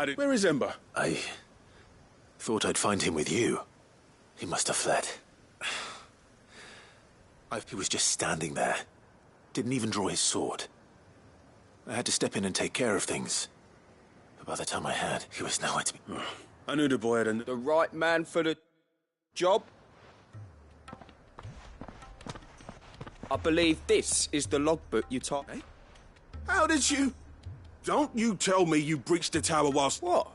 Where is Ember? I thought I'd find him with you. He must have fled. He was just standing there. Didn't even draw his sword. I had to step in and take care of things. But by the time I had, he was nowhere to be. I knew the boy had the right man for the job. I believe this is the logbook you typed. Eh? How did you... Don't you tell me you breached the tower whilst... What?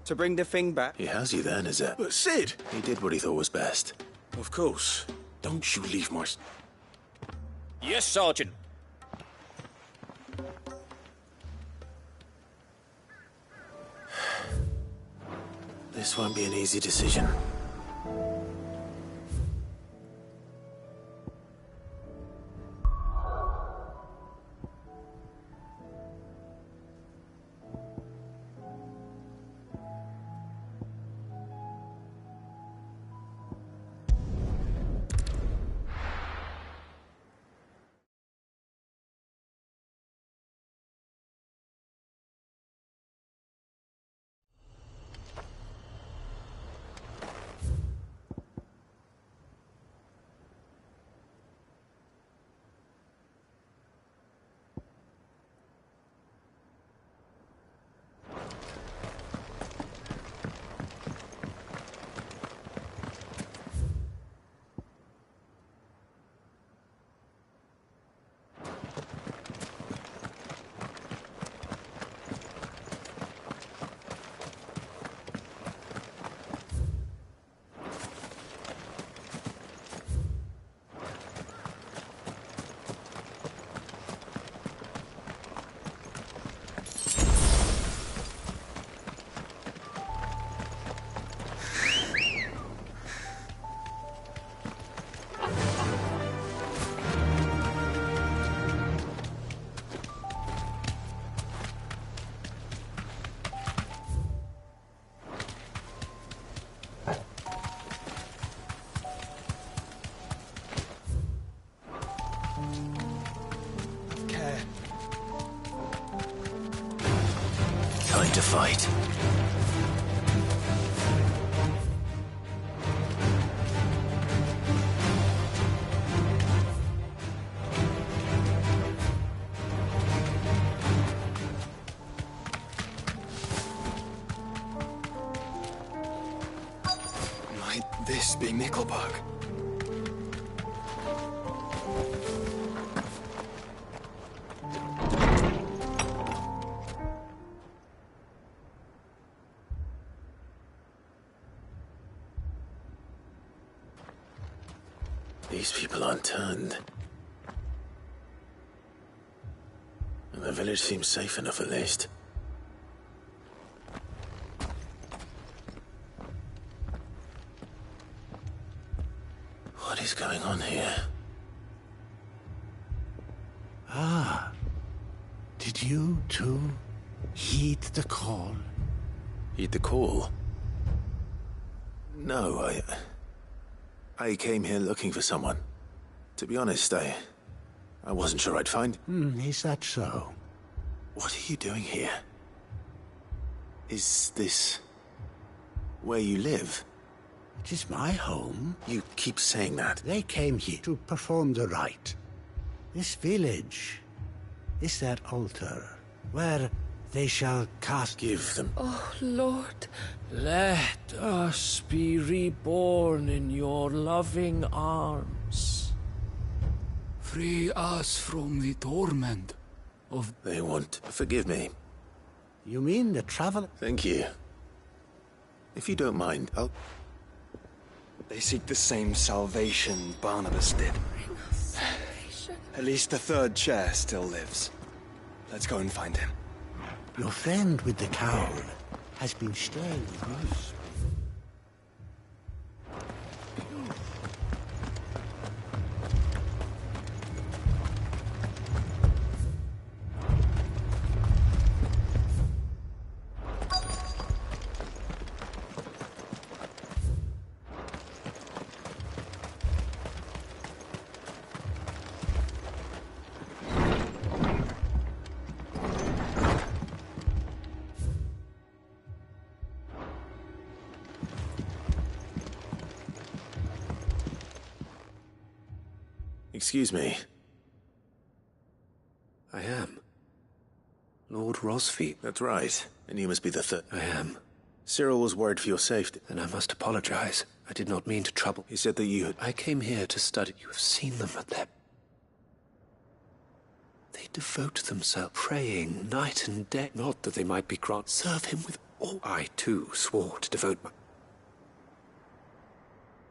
To bring the thing back? He has you then, is it? But Sid! He did what he thought was best. Of course. Don't you leave my... Yes, Sergeant. This won't be an easy decision. Time to fight. Might this be Nickelbug? These people aren't turned. And the village seems safe enough at least. What is going on here? Ah. Did you, too, heed the call? Heed the call? No, I came here looking for someone. To be honest, I wasn't sure I'd find... Is that so? What are you doing here? Is this... where you live? It is my home. You keep saying that. They came here to perform the rite. This village is their altar, where they shall cast... Give them... Oh, Lord, let us be reborn in your loving arms. Free us from the torment of... They want... Forgive me. You mean the traveler? Thank you. If you don't mind, I'll... They seek the same salvation Barnabas did. Bring us salvation. At least the third chair still lives. Let's go and find him. Your friend with the cowl has been staying with me. Excuse me. I am. Lord Rosfield. That's right. And you must be the third. I am. Cyril was worried for your safety. And I must apologize. I did not mean to trouble. He said that you had... I came here to study. You have seen them at their... They devote themselves, praying night and day. Not that they might be granted. Serve him with all. I, too, swore to devote my...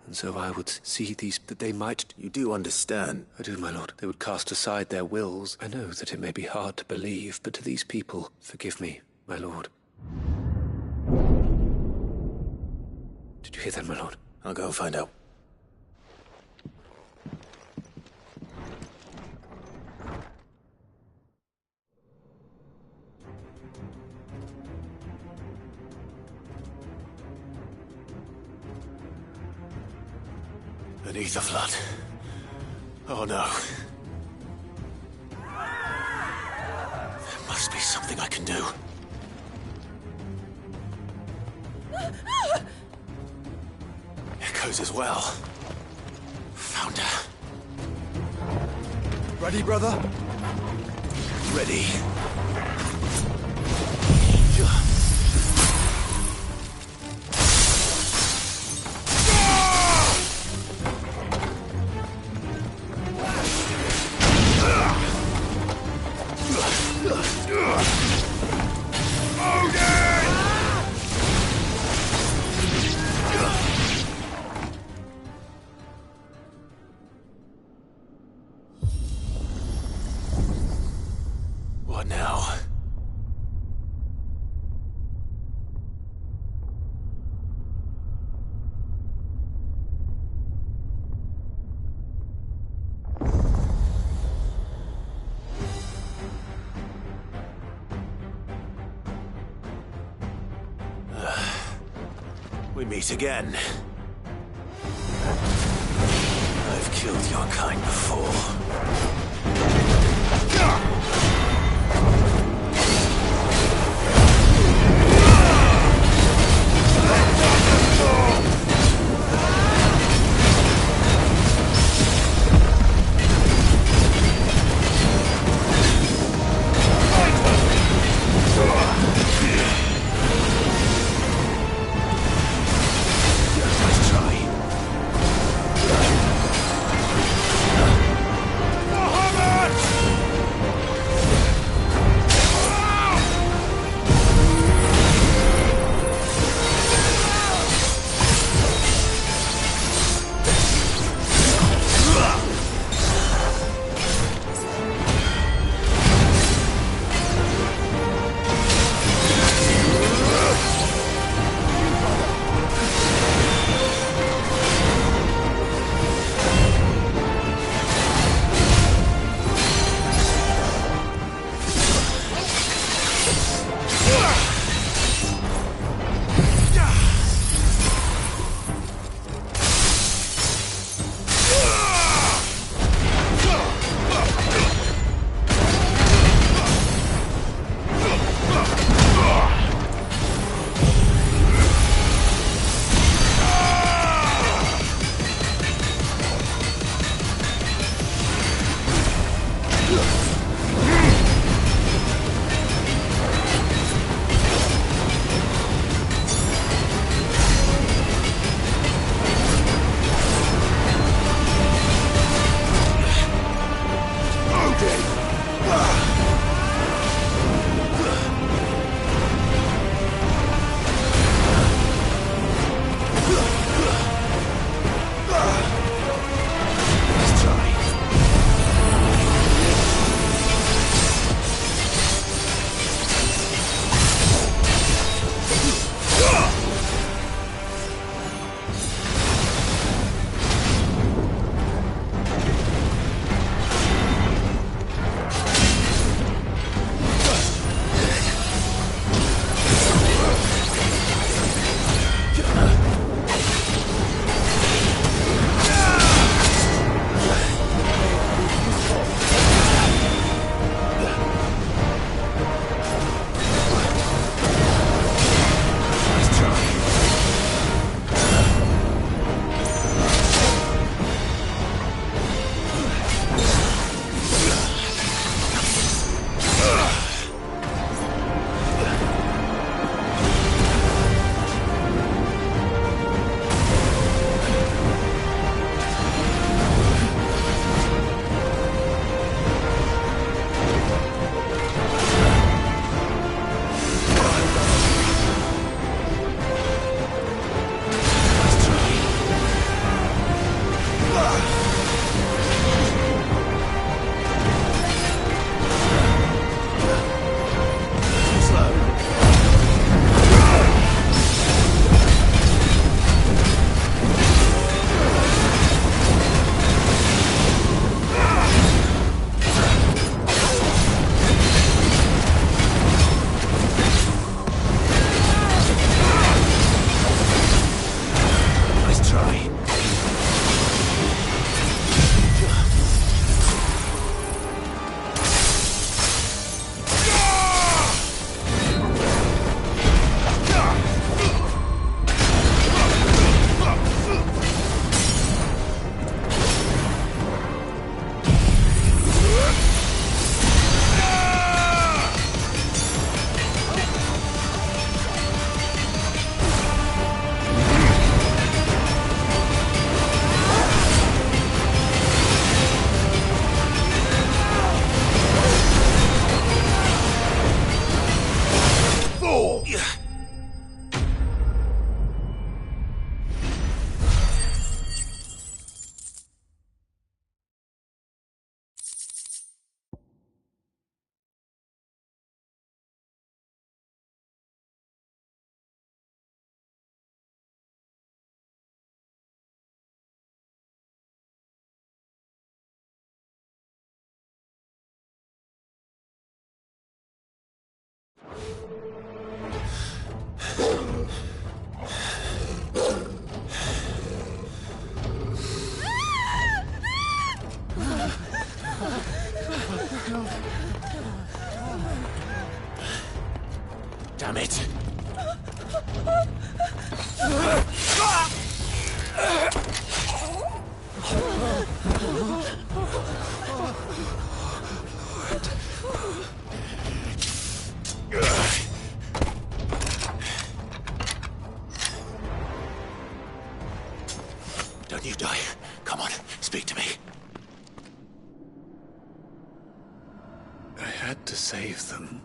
And so I would see these, that they might... You do understand. I do, my lord. They would cast aside their wills. I know that it may be hard to believe, but to these people, forgive me, my lord. Did you hear that, my lord? I'll go and find out. Beneath the flood. Oh no. There must be something I can do. Echoes as well. Found her. Ready, brother? Ready. What now? We meet again. I've killed your kind before. Muhammad! Damn it! Don't you die. Come on, speak to me. I had to save them,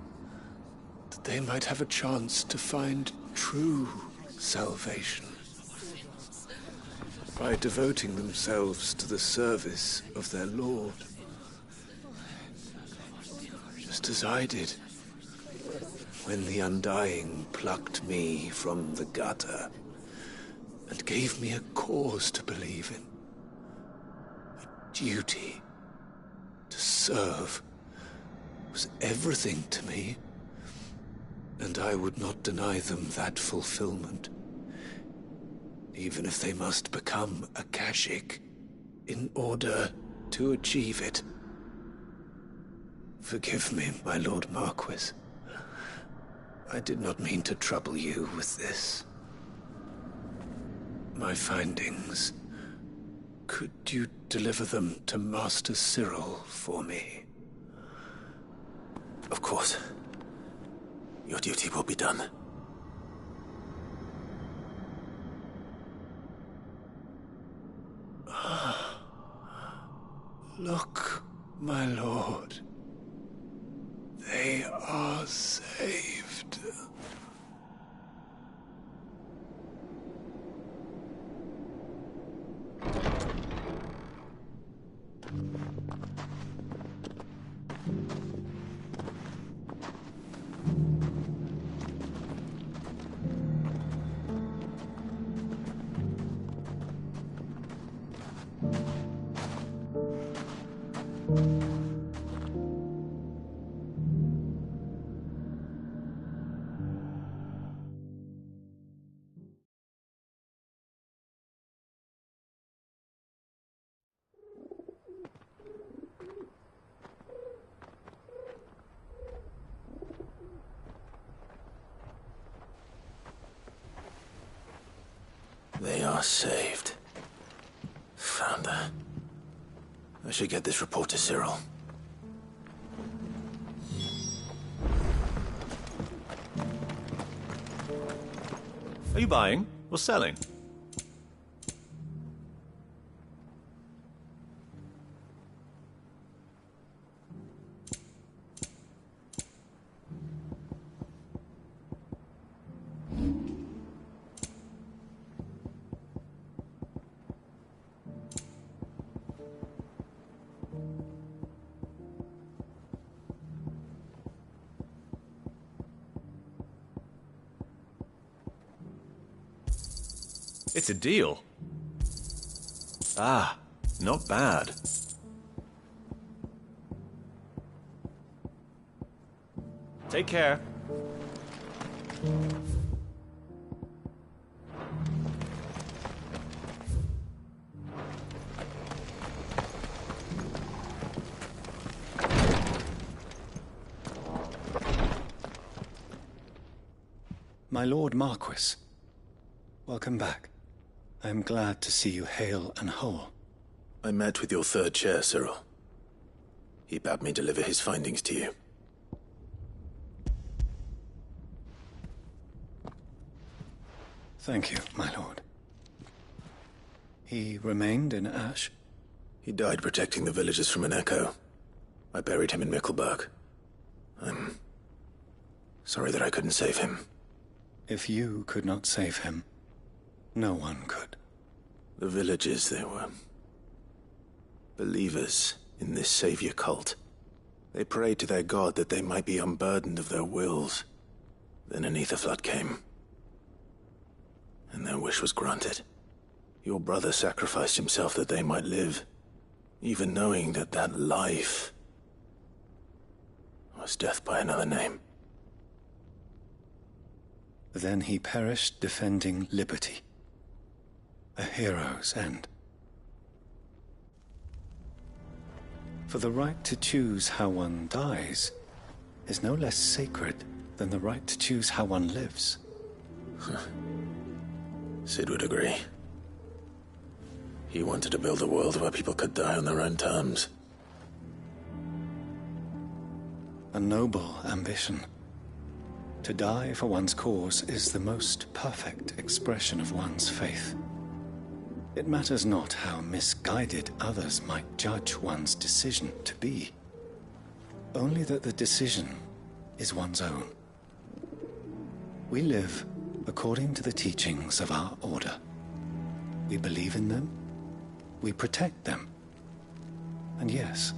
that they might have a chance to find true salvation. By devoting themselves to the service of their Lord. Just as I did, when the Undying plucked me from the gutter and gave me a cause to believe in. A duty to serve was everything to me, and I would not deny them that fulfillment, even if they must become a Kashik in order to achieve it. Forgive me, my Lord Marquis. I did not mean to trouble you with this. My findings. Could you deliver them to Master Cyril for me? Of course. Your duty will be done. Look, my lord. They are saved. They are saved. Founder. I should get this report to Cyril. Are you buying or selling? It's a deal. Ah, not bad. Take care. My Lord Marquis, welcome back. I am glad to see you hale and whole. I met with your third chair, Cyril. He bade me deliver his findings to you. Thank you, my lord. He remained in Ash? He died protecting the villagers from an echo. I buried him in Mickelberg. I'm sorry that I couldn't save him. If you could not save him, no one could. The villagers, they were believers in this savior cult. They prayed to their god that they might be unburdened of their wills. Then an ether flood came, and their wish was granted. Your brother sacrificed himself that they might live, even knowing that that life was death by another name. Then he perished defending liberty. A hero's end. For the right to choose how one dies is no less sacred than the right to choose how one lives. Sid would agree. He wanted to build a world where people could die on their own terms. A noble ambition. To die for one's cause is the most perfect expression of one's faith. It matters not how misguided others might judge one's decision to be. Only that the decision is one's own. We live according to the teachings of our order. We believe in them, we protect them, and yes,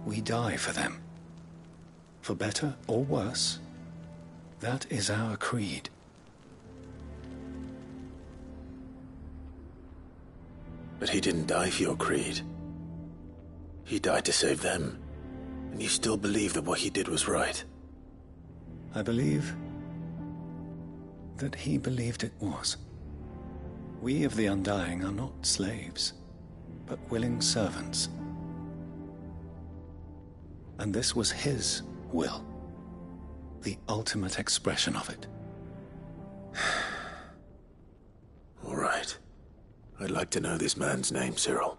we die for them. For better or worse, that is our creed. But he didn't die for your creed. He died to save them. And you still believe that what he did was right? I believe that he believed it was. We of the Undying are not slaves, but willing servants. And this was his will, the ultimate expression of it. All right. I'd like to know this man's name, Cyril.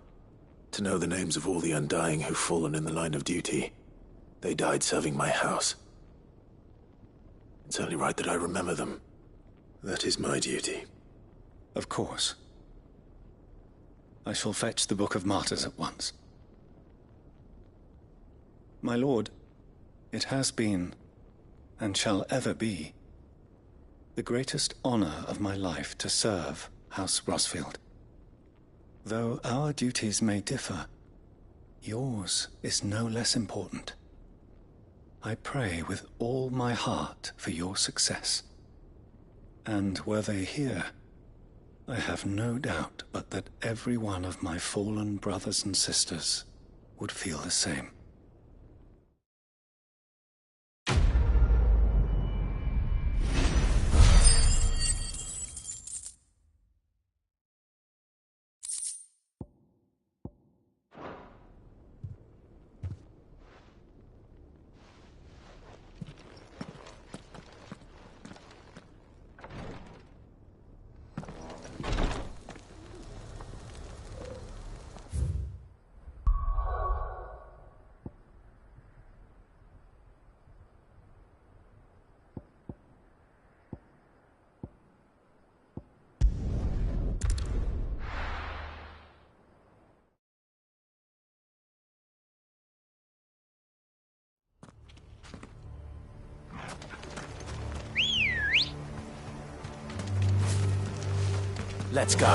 To know the names of all the Undying who've fallen in the line of duty. They died serving my house. It's only right that I remember them. That is my duty. Of course. I shall fetch the Book of Martyrs at once. My lord, it has been, and shall ever be, the greatest honor of my life to serve House Rosfield. Though our duties may differ, yours is no less important. I pray with all my heart for your success. And were they here, I have no doubt but that every one of my fallen brothers and sisters would feel the same. Let's go.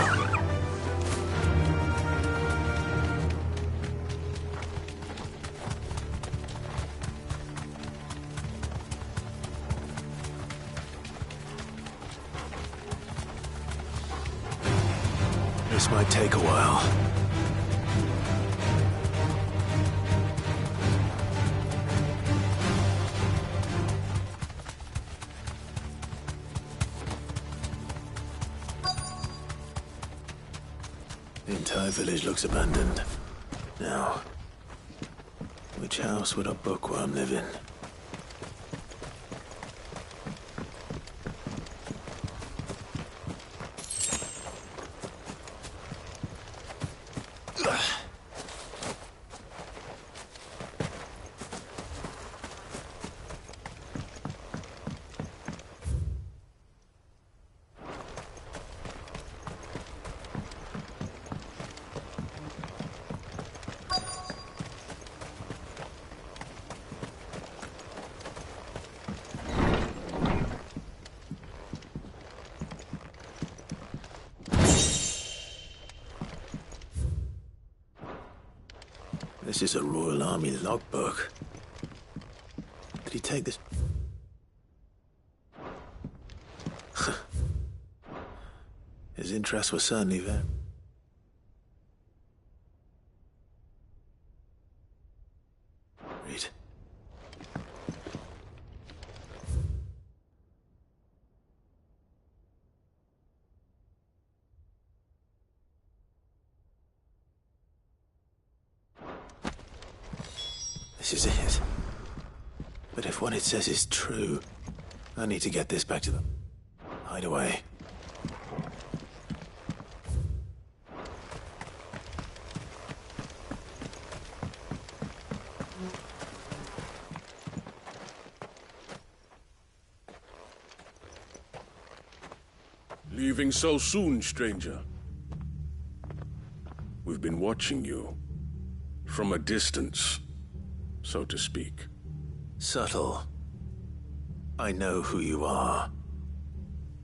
This might take a while. The entire village looks abandoned. Now, which house would a bookworm live in? This is a Royal Army logbook. Did he take this? His interests were certainly there. Read. This is it. But if what it says is true, I need to get this back to them. Hide away. Leaving so soon, stranger? We've been watching you. From a distance, so to speak. Subtle. I know who you are.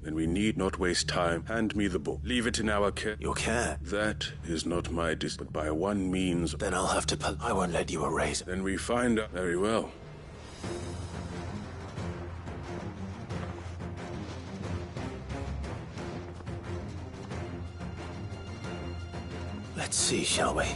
Then we need not waste time. Hand me the book. Leave it in our care. Your care? That is not my but by one means... Then I'll have to I won't let you erase it. Then we find out. Very well. Let's see, shall we?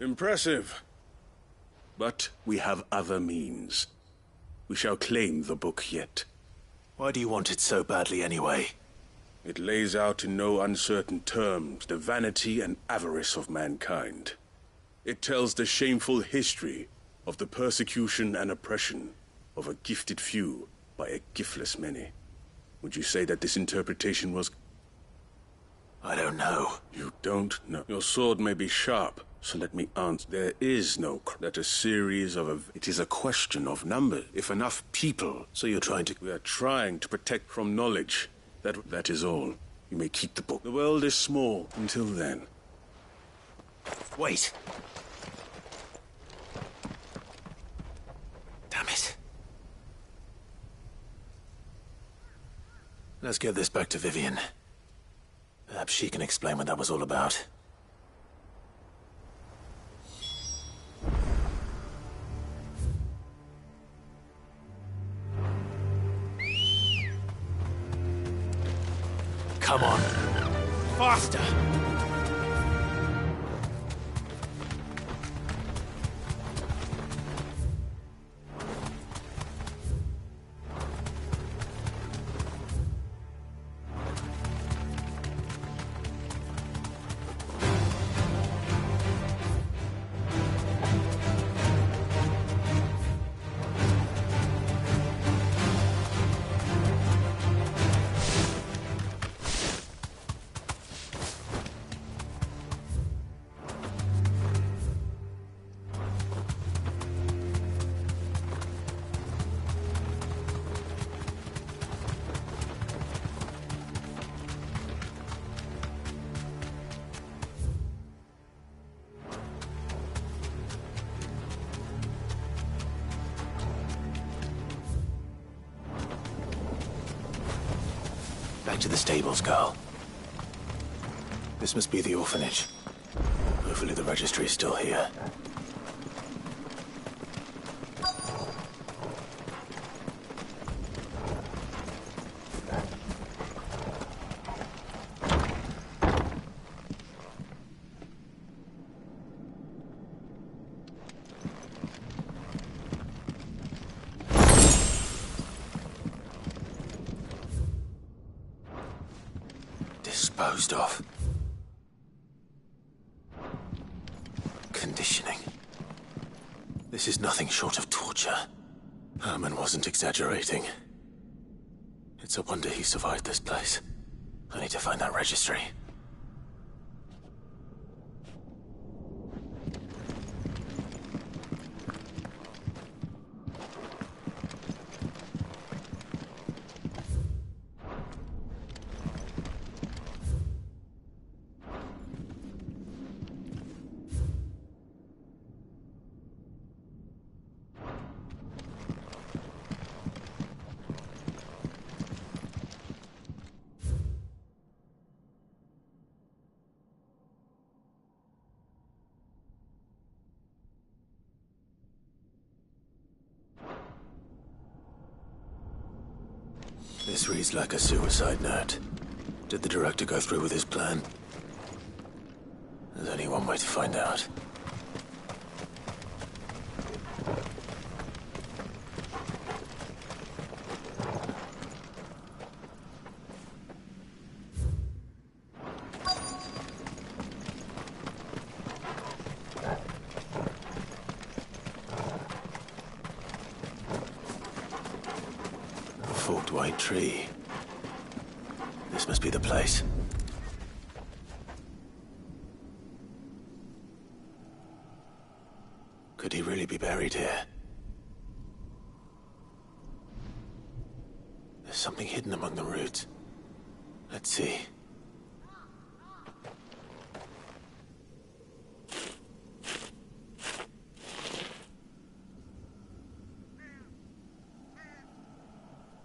Impressive. But we have other means. We shall claim the book yet. Why do you want it so badly anyway? It lays out in no uncertain terms the vanity and avarice of mankind. It tells the shameful history of the persecution and oppression of a gifted few by a giftless many. Would you say that this interpretation was... I don't know. You don't know? Your sword may be sharp, so let me answer. There is no... That a series of... It is a question of number. If enough people... So you're trying to... We are trying to protect from knowledge. That is all. You may keep the book. The world is small until then. Wait. Damn it. Let's get this back to Vivian. Perhaps she can explain what that was all about. Come on. Faster! Back to the stables, girl. This must be the orphanage. Hopefully the registry is still here. Disposed of. Conditioning. This is nothing short of torture. Herman wasn't exaggerating. It's a wonder he survived this place. I need to find that registry. This reads like a suicide note. Did the director go through with his plan? There's only one way to find out. Forked white tree. This must be the place. Could he really be buried here? There's something hidden among the roots. Let's see.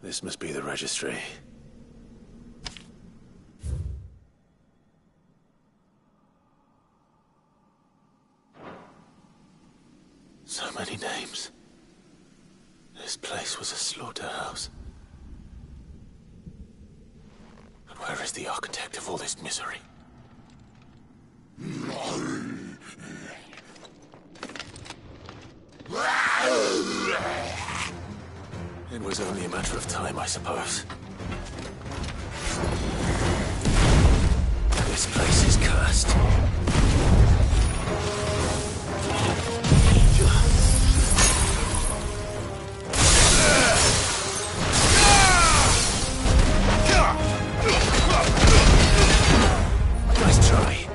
This must be the registry. So many names. This place was a slaughterhouse. But where is the architect of all this misery? It was only a matter of time, I suppose. This place is cursed. Nice try.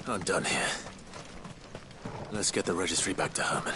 I'm done here. Let's get the registry back to Herman.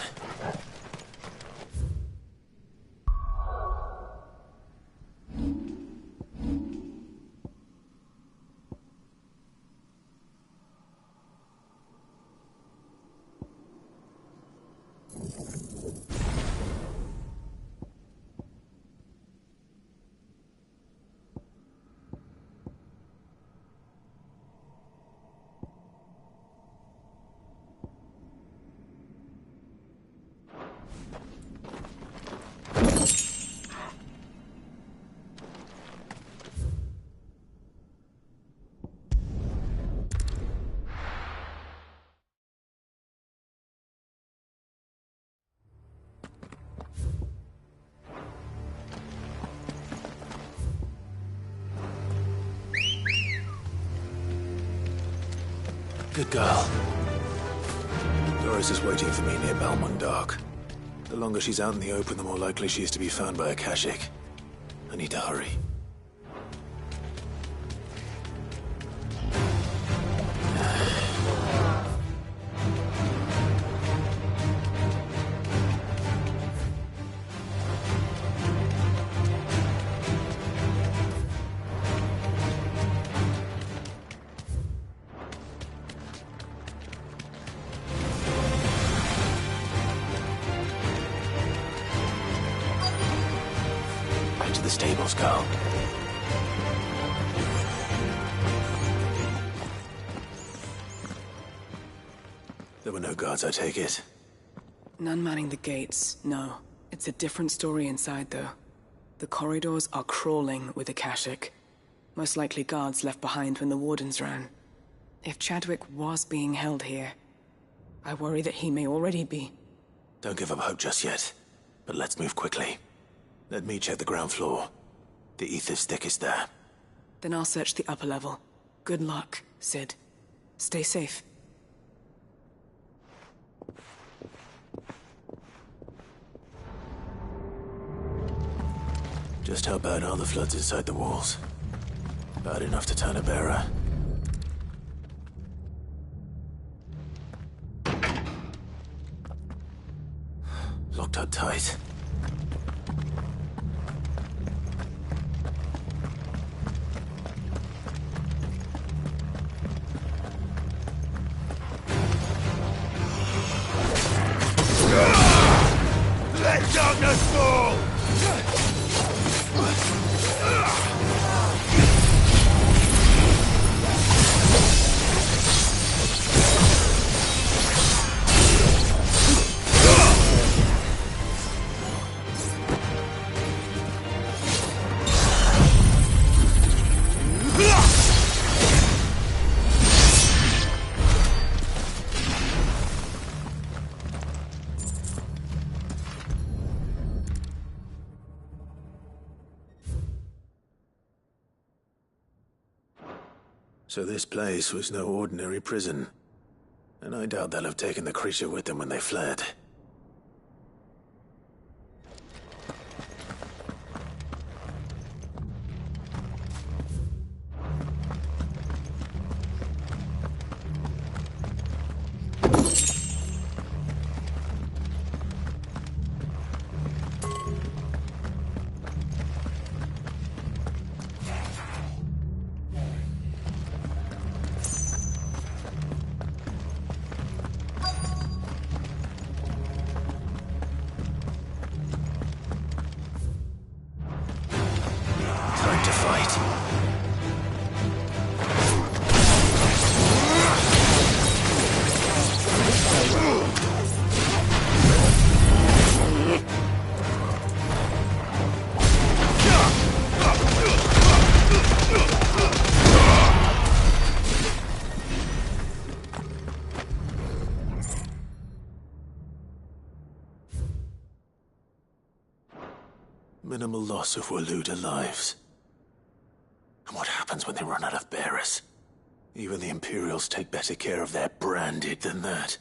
Good girl. Doris is waiting for me near Balmung Dock. The longer she's out in the open, the more likely she is to be found by a Kashik. I need to hurry. The stables, Carl. There were no guards, I take it? None manning the gates, no. It's a different story inside, though. The corridors are crawling with Akashic. Most likely guards left behind when the wardens ran. If Chadwick was being held here, I worry that he may already be. Don't give up hope just yet, but let's move quickly. Let me check the ground floor. The ether's thickest there. Then I'll search the upper level. Good luck, Sid. Stay safe. Just how bad are the floods inside the walls? Bad enough to turn a bearer. Locked up tight. Let darkness fall! So this place was no ordinary prison. And I doubt they'll have taken the creature with them when they fled. Minimal loss of Waluda lives. And what happens when they run out of bearers? Even the Imperials take better care of their branded than that.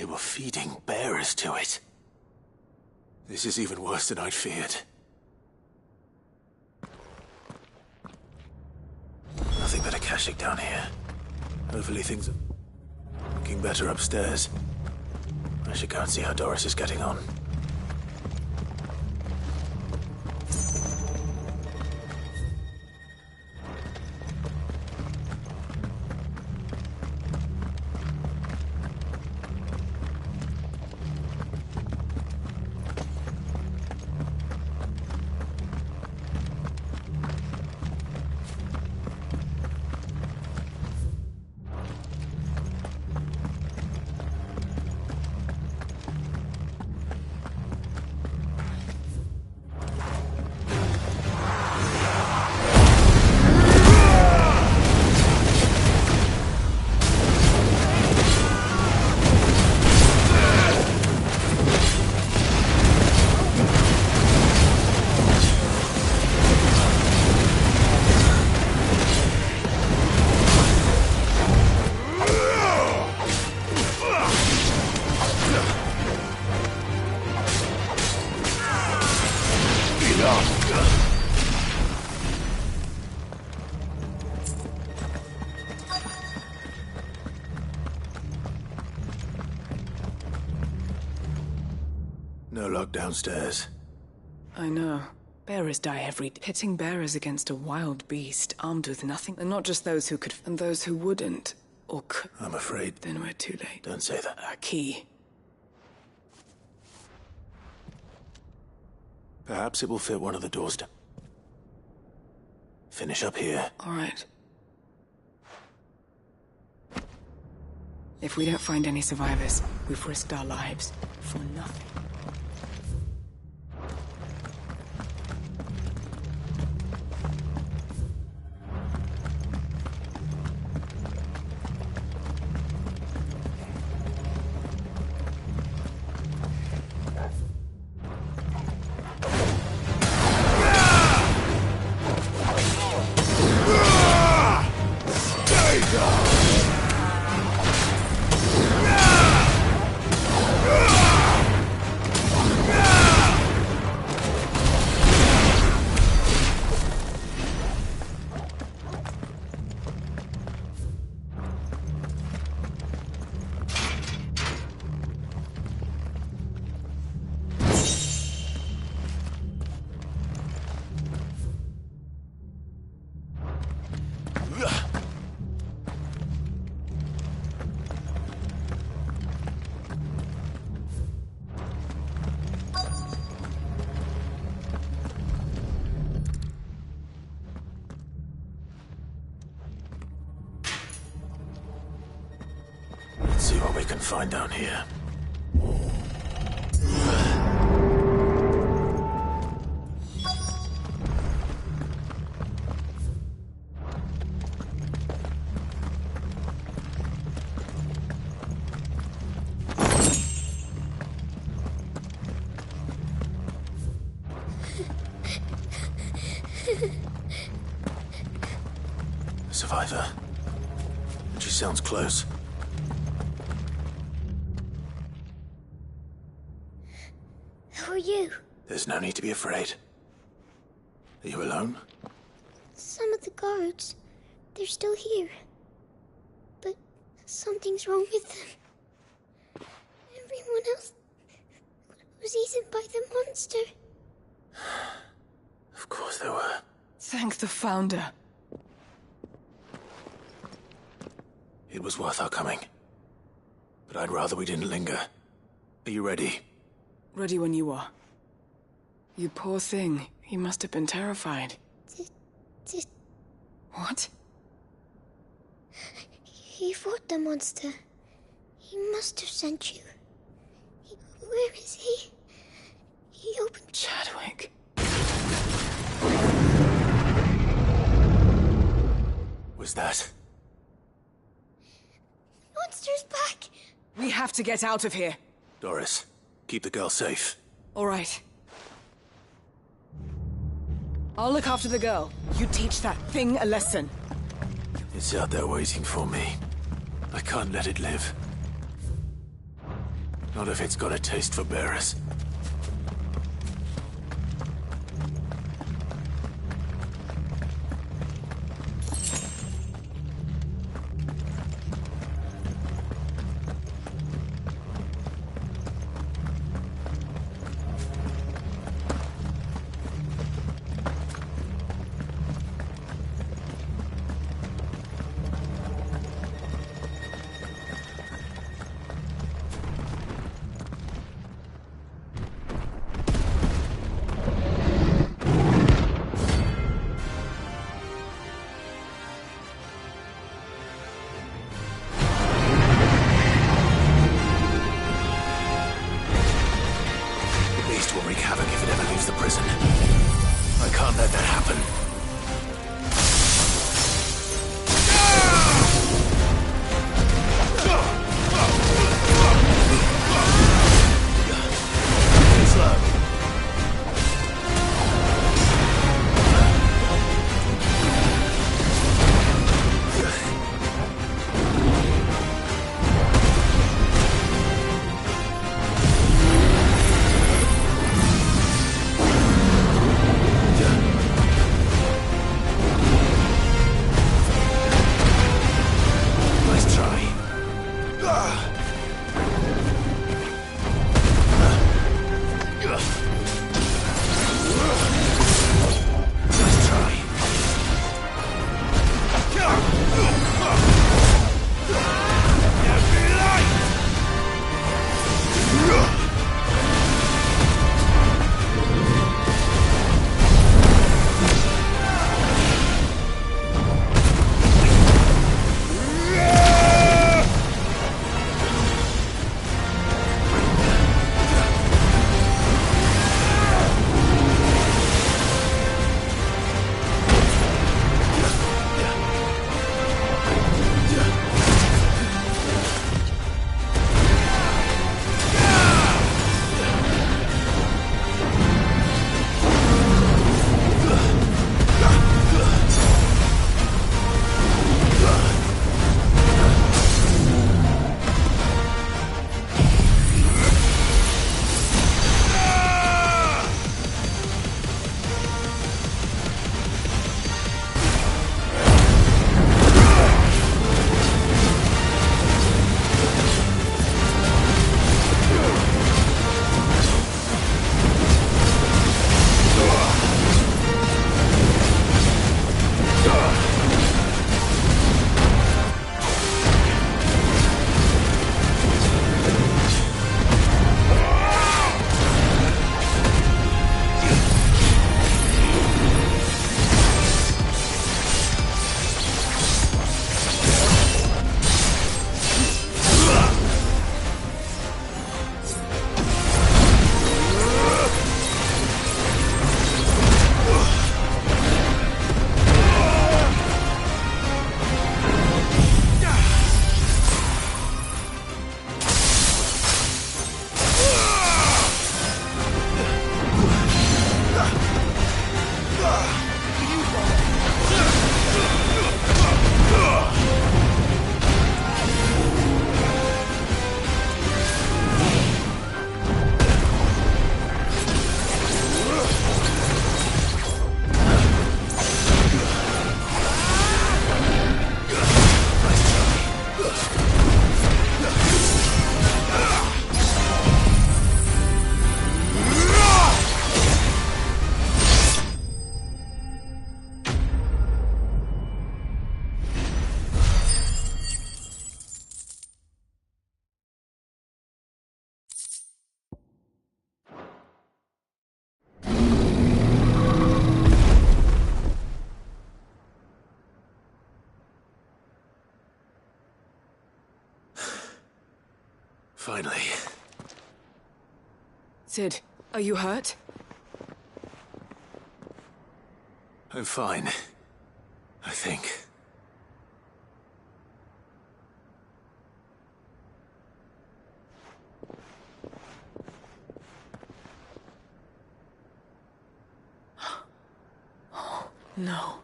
They were feeding bearers to it. This is even worse than I'd feared. Nothing but a Akashic down here. Hopefully things are looking better upstairs. I should go and see how Doris is getting on. No luck downstairs. I know. Bearers die every day. Pitting bearers against a wild beast, armed with nothing. And not just those who could, and those who wouldn't, or could. I'm afraid. Then we're too late. Don't say that. A key. Perhaps it will fit one of the doors. Finish up here. All right. If we don't find any survivors, we've risked our lives for nothing. Let's see what we can find down here. Survivor. She sounds close. Who are you? There's no need to be afraid. Are you alone? Some of the guards, they're still here. But something's wrong with them. Everyone else was eaten by the monster. Of course there were. Thank the Founder. It was worth our coming. But I'd rather we didn't linger. Are you ready? Ready when you are. You poor thing. He must have been terrified. What? He fought the monster. He must have sent you. Where is he? He opened... Chadwick. Was that? Monster's back! We have to get out of here. Doris, keep the girl safe. All right. I'll look after the girl. You teach that thing a lesson. It's out there waiting for me. I can't let it live. Not if it's got a taste for bearers. Finally. Sid, are you hurt? I'm fine. I think. No.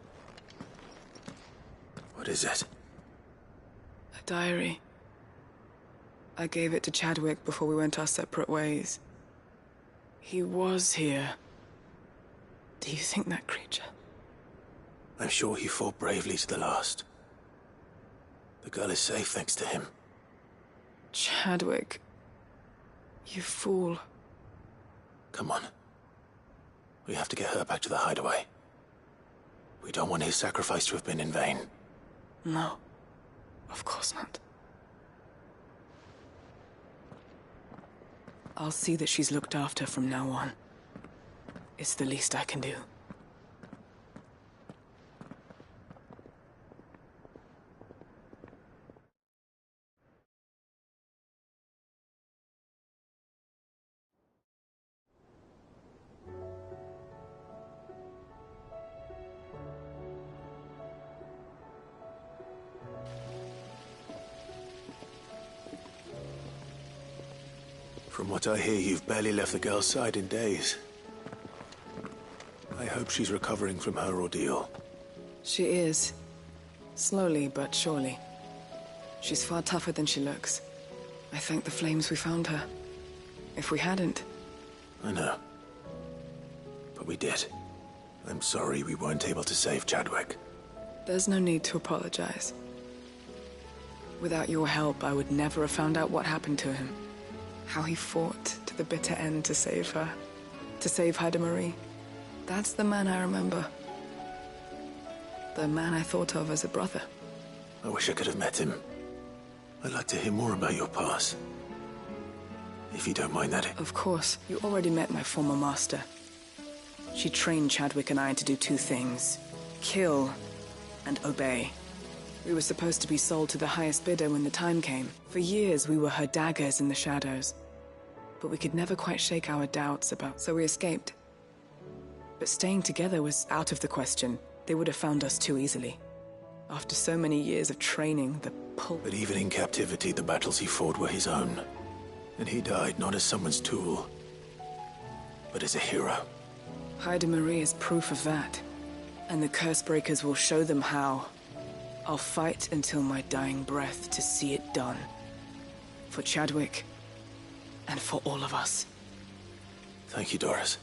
What is it? A diary. I gave it to Chadwick before we went our separate ways. He was here. Do you think that creature? I'm sure he fought bravely to the last. The girl is safe thanks to him. Chadwick. You fool. Come on. We have to get her back to the hideaway. We don't want his sacrifice to have been in vain. No. Of course not. I'll see that she's looked after from now on. It's the least I can do. From what I hear, you've barely left the girl's side in days. I hope she's recovering from her ordeal. She is. Slowly but surely. She's far tougher than she looks. I thank the flames we found her. If we hadn't... I know. But we did. I'm sorry we weren't able to save Chadwick. There's no need to apologize. Without your help, I would never have found out what happened to him. How he fought to the bitter end to save her. To save Haida Marie. That's the man I remember. The man I thought of as a brother. I wish I could have met him. I'd like to hear more about your past. If you don't mind that. Of course. You already met my former master. She trained Chadwick and I to do two things. Kill and obey. We were supposed to be sold to the highest bidder when the time came. For years, we were her daggers in the shadows. But we could never quite shake our doubts about... So we escaped. But staying together was out of the question. They would have found us too easily. After so many years of training, the pull... But even in captivity, the battles he fought were his own. And he died not as someone's tool, but as a hero. Haida Marie is proof of that. And the Cursebreakers will show them how. I'll fight until my dying breath to see it done. For Chadwick, and for all of us. Thank you, Doris.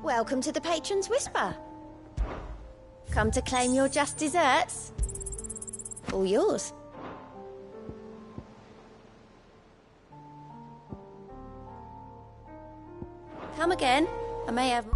Welcome to the Patron's Whisper. Come to claim your just desserts? All yours. Come again. I may have...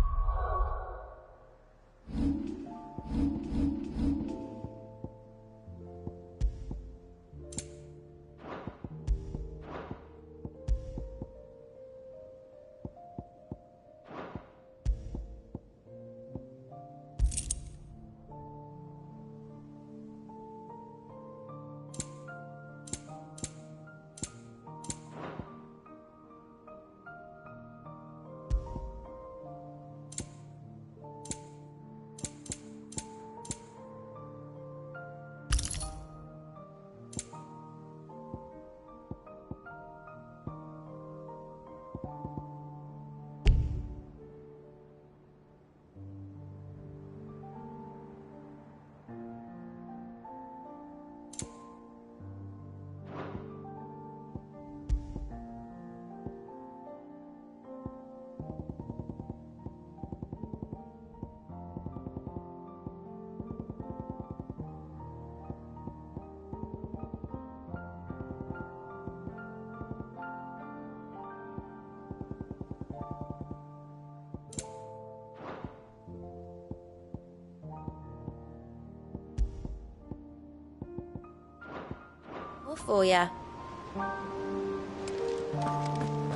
for ya.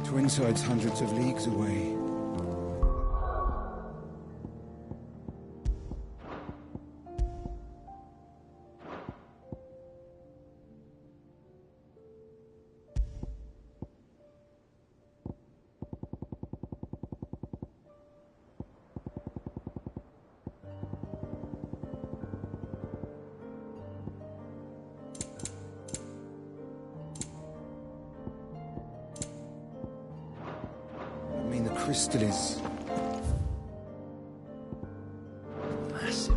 Twinside's hundreds of leagues away. Crystal is massive.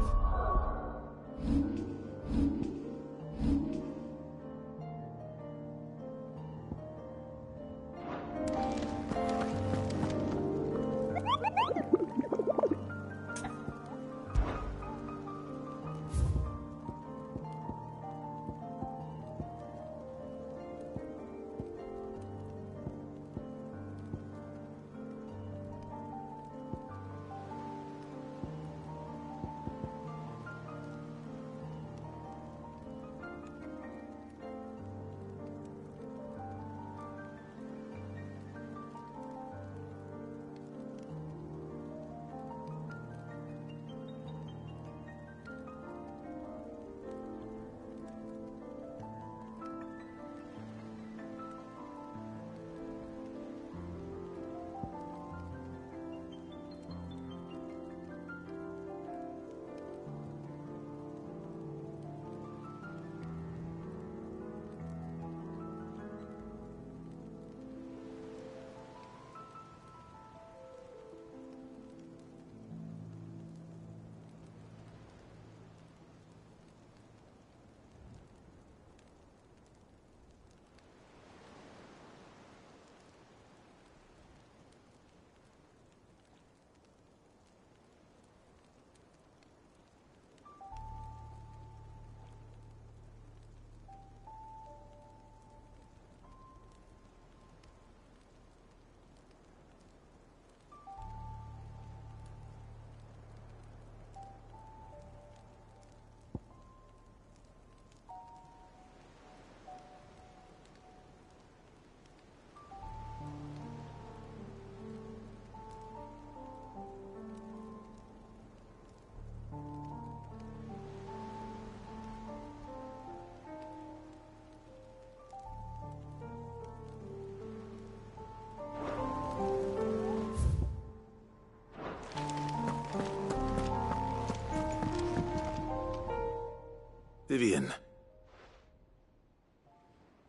Vivian.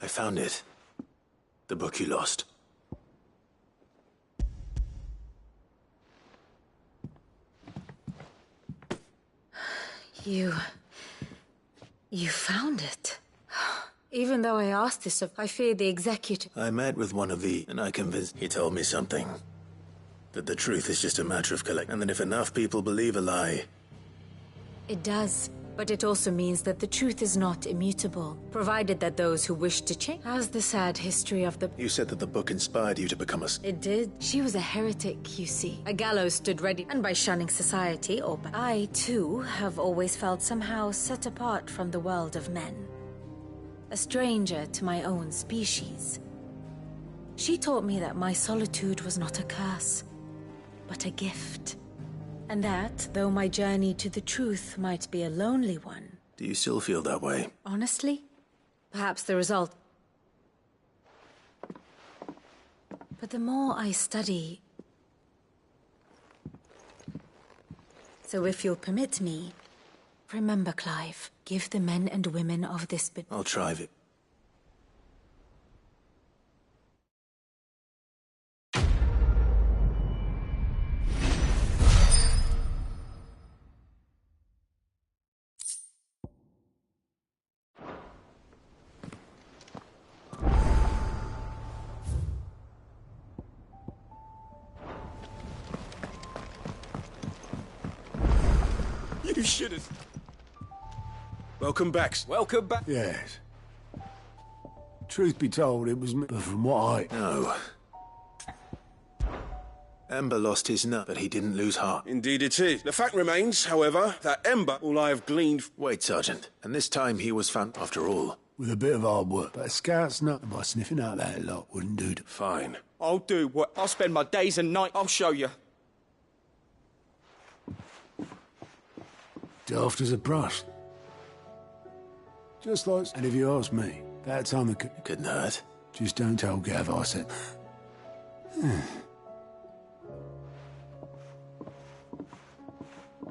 I found it. The book you lost. You found it. Even though I asked this, I fear the executive... I met with one of the... and I convinced... He told me something. That the truth is just a matter of collect... and that if enough people believe a lie... It does. But it also means that the truth is not immutable, provided that those who wish to change... How's the sad history of the... You said that the book inspired you to become a... It did. She was a heretic, you see. A gallows stood ready, and by shunning society, or... I, too, have always felt somehow set apart from the world of men. A stranger to my own species. She taught me that my solitude was not a curse, but a gift. And that, though my journey to the truth might be a lonely one... Do you still feel that way? Honestly? Perhaps the result... But the more I study... So if you'll permit me... Remember, Clive, give the men and women of this... I'll try it. You should've... Welcome back. Welcome back. Yes. Truth be told, it was me, but from what I... No. Ember lost his nut, but he didn't lose heart. Indeed it is. The fact remains, however, that Ember, all I have gleaned... Wait, Sergeant. And this time he was found... After all, with a bit of hard work. But a scout's not by sniffing out that lot wouldn't do. Fine. I'll do what? I'll spend my days and nights. I'll show you. Daft as a brush. Just like, and if you ask me, that time the couldn't hurt. Just don't tell Gav I said.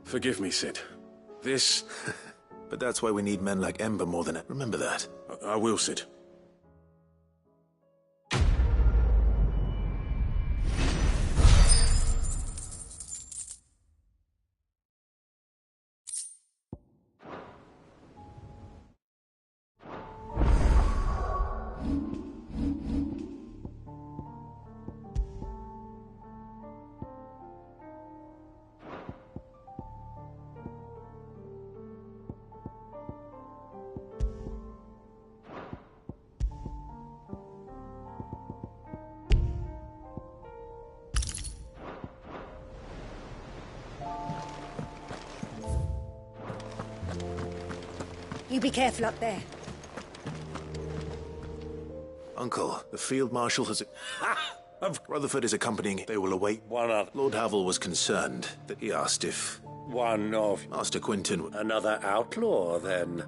Forgive me, Sid. This... But that's why we need men like Ember more than... Remember that. I will, Sid. You be careful up there. Uncle, the Field Marshal has... Rutherford is accompanying. They will await. One other. Lord Havel was concerned that he asked if... One of... Master Quinton... Another outlaw, then.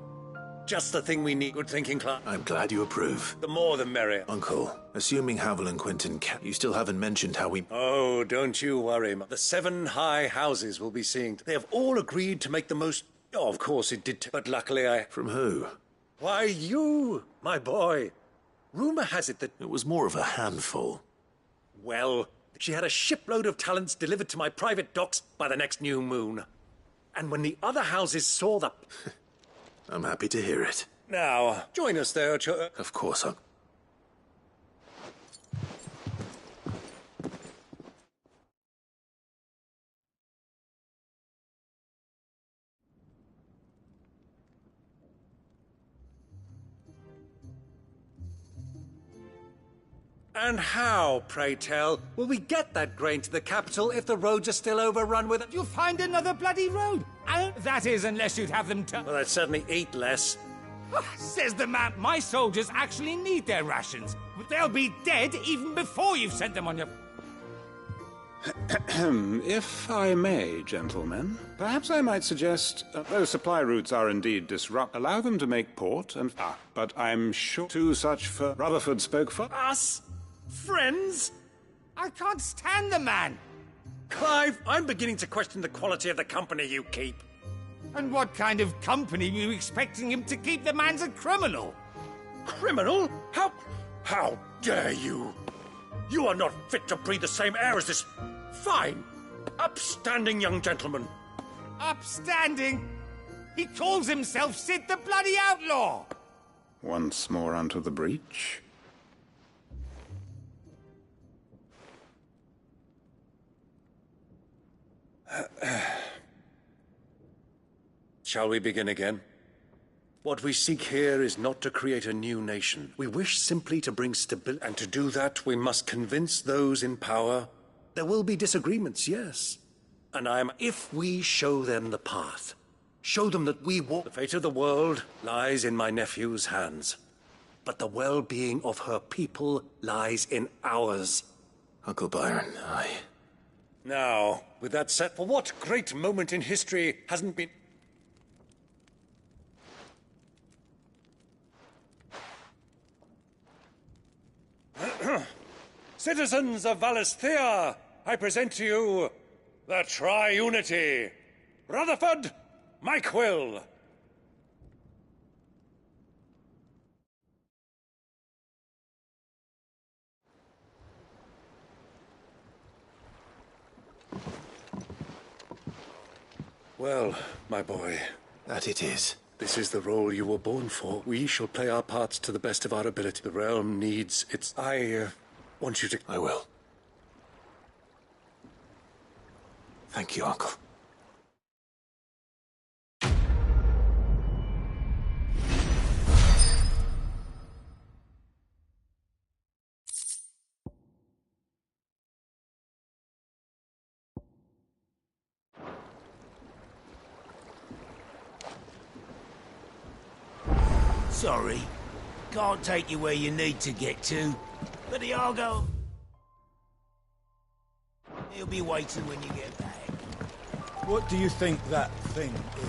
Just the thing we need. Good thinking, Clark. I'm glad you approve. The more the merrier. Uncle, assuming Havel and Quinton can... You still haven't mentioned how we... Oh, don't you worry. The 7 high houses will be seeing... They have all agreed to make the most... Oh, of course it did, but luckily I... From who? Why, you, my boy. Rumour has it that... It was more of a handful. Well, she had a shipload of talents delivered to my private docks by the next new moon. And when the other houses saw the... I'm happy to hear it. Now, join us there, Of course, Uncle. And how, pray tell, will we get that grain to the capital if the roads are still overrun with... You'll find another bloody road. That is, unless you'd have them Well, I'd certainly eat less. Says the man. My soldiers actually need their rations. They'll be dead even before you've sent them on your... If I may, gentlemen, perhaps I might suggest, those supply routes are indeed disrupt. Allow them to make port and... but I'm sure two such for... Rutherford spoke for... Us? Friends? I can't stand the man. Clive, I'm beginning to question the quality of the company you keep. And what kind of company are you expecting him to keep? The man's a criminal. Criminal? How dare you? You are not fit to breathe the same air as this fine, upstanding young gentleman. Upstanding? He calls himself Sid the bloody outlaw. Once more onto the breach. Shall we begin again? What we seek here is not to create a new nation. We wish simply to bring stability, and to do that we must convince those in power. There will be disagreements, yes. And if we show them the path, show them that we walk... The fate of the world lies in my nephew's hands. But the well-being of her people lies in ours. Uncle Byron, Now, with that said, for what great moment in history hasn't been... Citizens of Valisthea, I present to you the Triunity. Rutherford, Mike Will. Well, my boy. That it is. This is the role you were born for. We shall play our parts to the best of our ability. The realm needs its... I want you to... I will. Thank you, Uncle. Sorry. Can't take you where you need to get to, but the Argo... He'll be waiting when you get back. What do you think that thing is?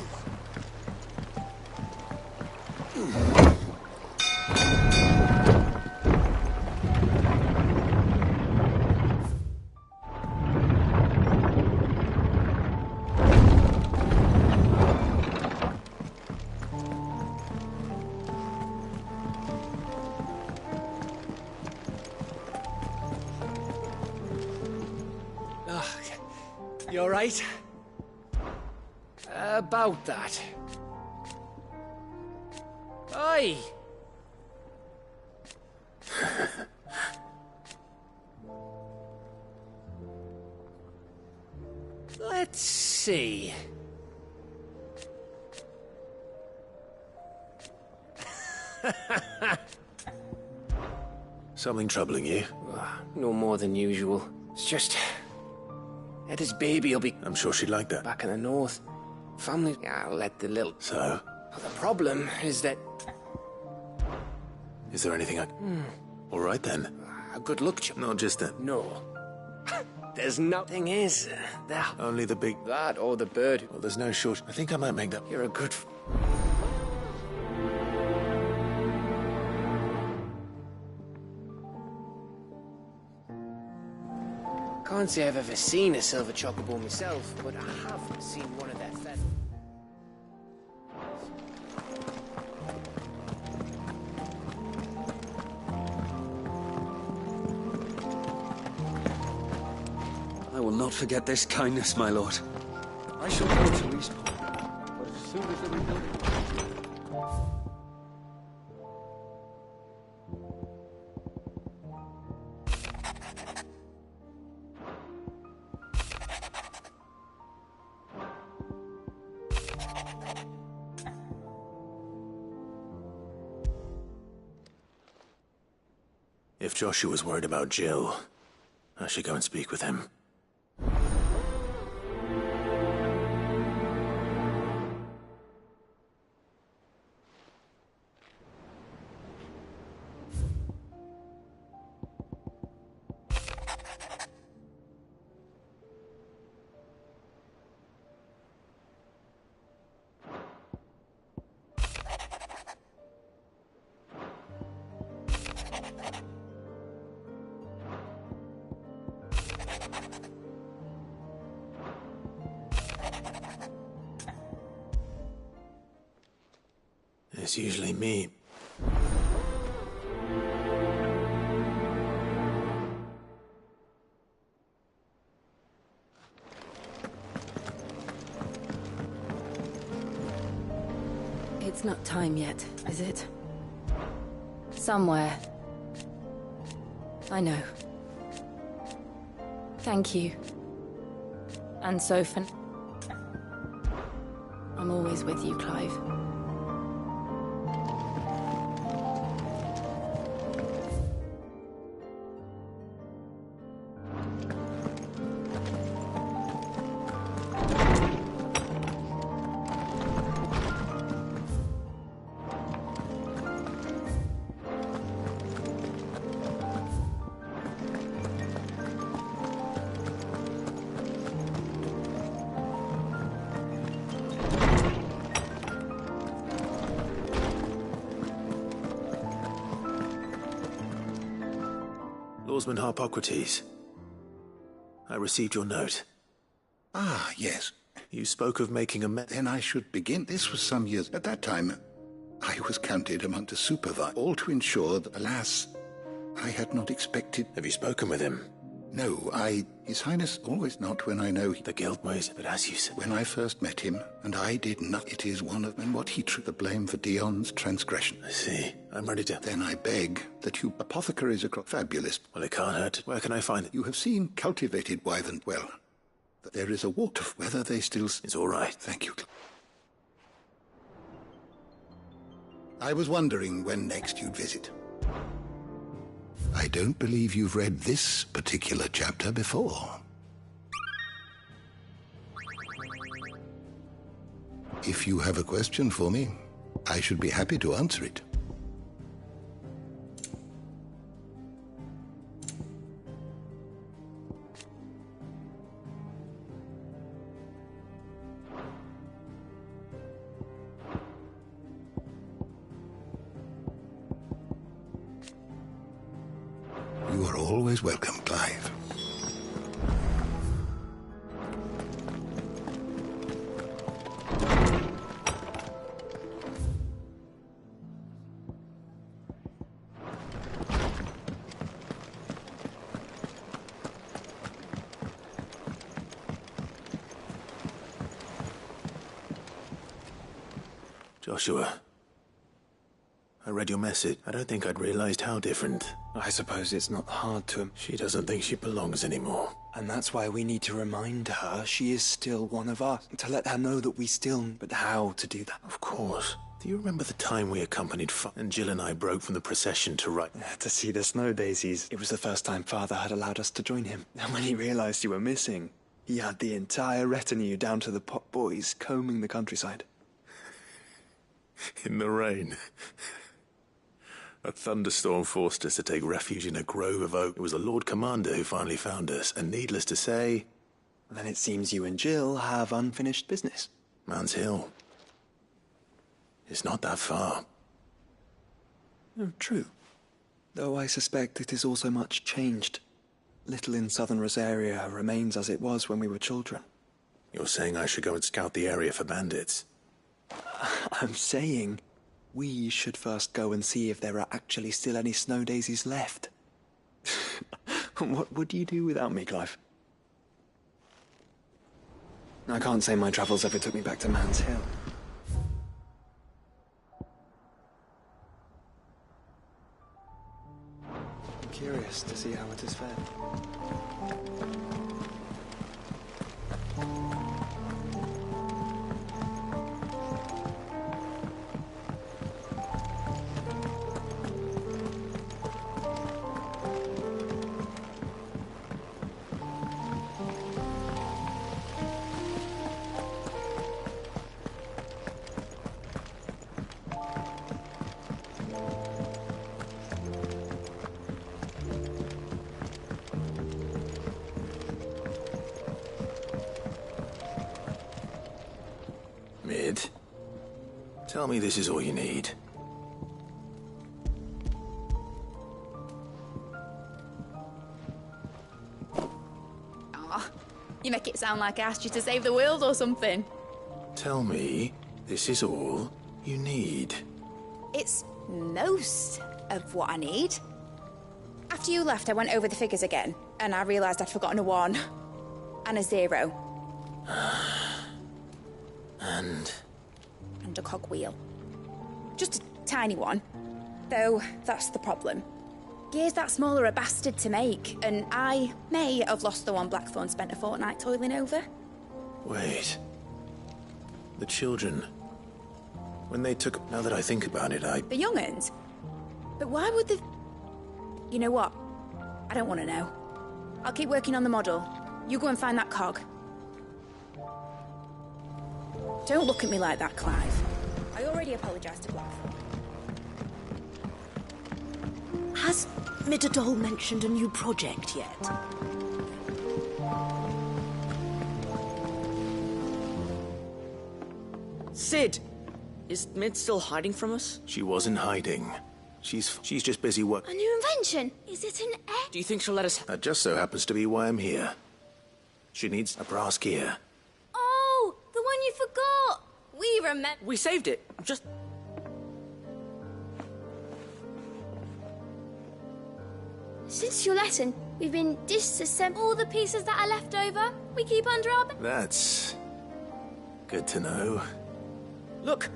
You alright? About that. Oi! Let's see. Something troubling you? No more than usual. It's just... Etta's baby will be... I'm sure she'd like that. Back in the north. Family... I'll let the little... So? Well, the problem is that... Is there anything I... All right, then. A good luck, chum. Not just that. No. There's nothing, is there? Only the big... That or the bird. Well, there's no short... I think I might make that... You're a good... Can't say I've ever seen a silver chocobo myself, but I have seen one of their feathers. I will not forget this kindness, my lord. I shall go to Eastport, but as soon as the rebuilding... If Joshua's worried about Jill, I should go and speak with him. It's usually me. It's not time yet, is it? Somewhere. I know. Thank you. And so I'm always with you, Clive. Lawsman Harpocrates. I received your note. Ah, yes. You spoke of making a Then I should begin. This was some years. At that time, I was counted among the supervisors, all to ensure that, alas, I had not expected... Have you spoken with him? No, His Highness always not when I know... The guild ways, but as you said... When I first met him, and I did not... It is one of... And what he took the blame for Dion's transgression. I see. I'm ready to... Then I beg that you... Apothecaries across... Fabulous. Well, it can't hurt. Where can I find it? You have seen cultivated wyvern... Well, there is a water... Whether they still... It's all right. Thank you. I was wondering when next you'd visit. I don't believe you've read this particular chapter before. If you have a question for me, I should be happy to answer it. always welcome, Clive. Joshua, I read your message. I don't think I'd realized how different. I suppose it's not hard to... She doesn't think she belongs anymore. And that's why we need to remind her she is still one of us. To let her know that we still... But how to do that? Of course. Do you remember the time we accompanied and Jill and I broke from the procession to write... To see the snow daisies. It was the first time Father had allowed us to join him. And when he realized you were missing, he had the entire retinue down to the pot boys combing the countryside. In the rain. A thunderstorm forced us to take refuge in a grove of oak. It was the Lord Commander who finally found us, and needless to say... Then it seems you and Jill have unfinished business. Man's Hill. It's not that far. Oh, true. Though I suspect it is also much changed. Little in southern Rosaria remains as it was when we were children. You're saying I should go and scout the area for bandits? I'm saying we should first go and see if there are actually still any snow daisies left. What would you do without me, Clive? I can't say my travels ever took me back to Man's Hill. I'm curious to see how it has fared. Tell me this is all you need. Aw, you make it sound like I asked you to save the world or something. Tell me this is all you need. It's most of what I need. After you left, I went over the figures again, and I realised I'd forgotten a 1 and a 0. And a cogwheel. Just a tiny one. Though, that's the problem. Gears that small are a bastard to make, and I may have lost the one Blackthorn spent a fortnight toiling over. Wait. The children. When they took... Now that I think about it, The young'uns? But why would the... You know what? I don't want to know. I'll keep working on the model. You go and find that cog. Don't look at me like that, Clive. I already apologised to Blackthorn. Has Midadol mentioned a new project yet? Sid! Is Mid still hiding from us? she wasn't hiding. She's just busy work. A new invention? Is it an egg? Do you think she'll let us... That just so happens to be why I'm here. She needs a brass gear. Oh, the one you forgot! We remember... We saved it. Just... Since your lesson, we've been disassembling all the pieces that are left over. We keep under our... That's... good to know. Look!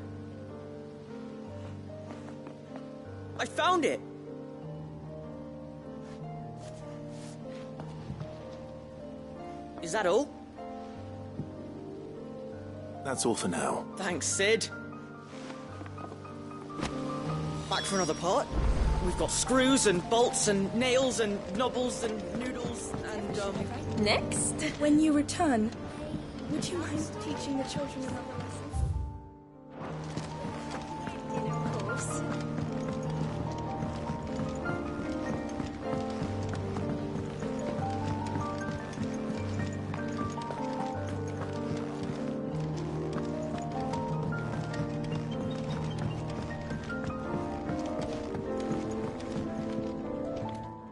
I found it! Is that all? That's all for now. Thanks, Sid. Back for another part? We've got screws and bolts and nails and knobbles and noodles and, Next, when you return, would you mind teaching the children another lesson? Of course.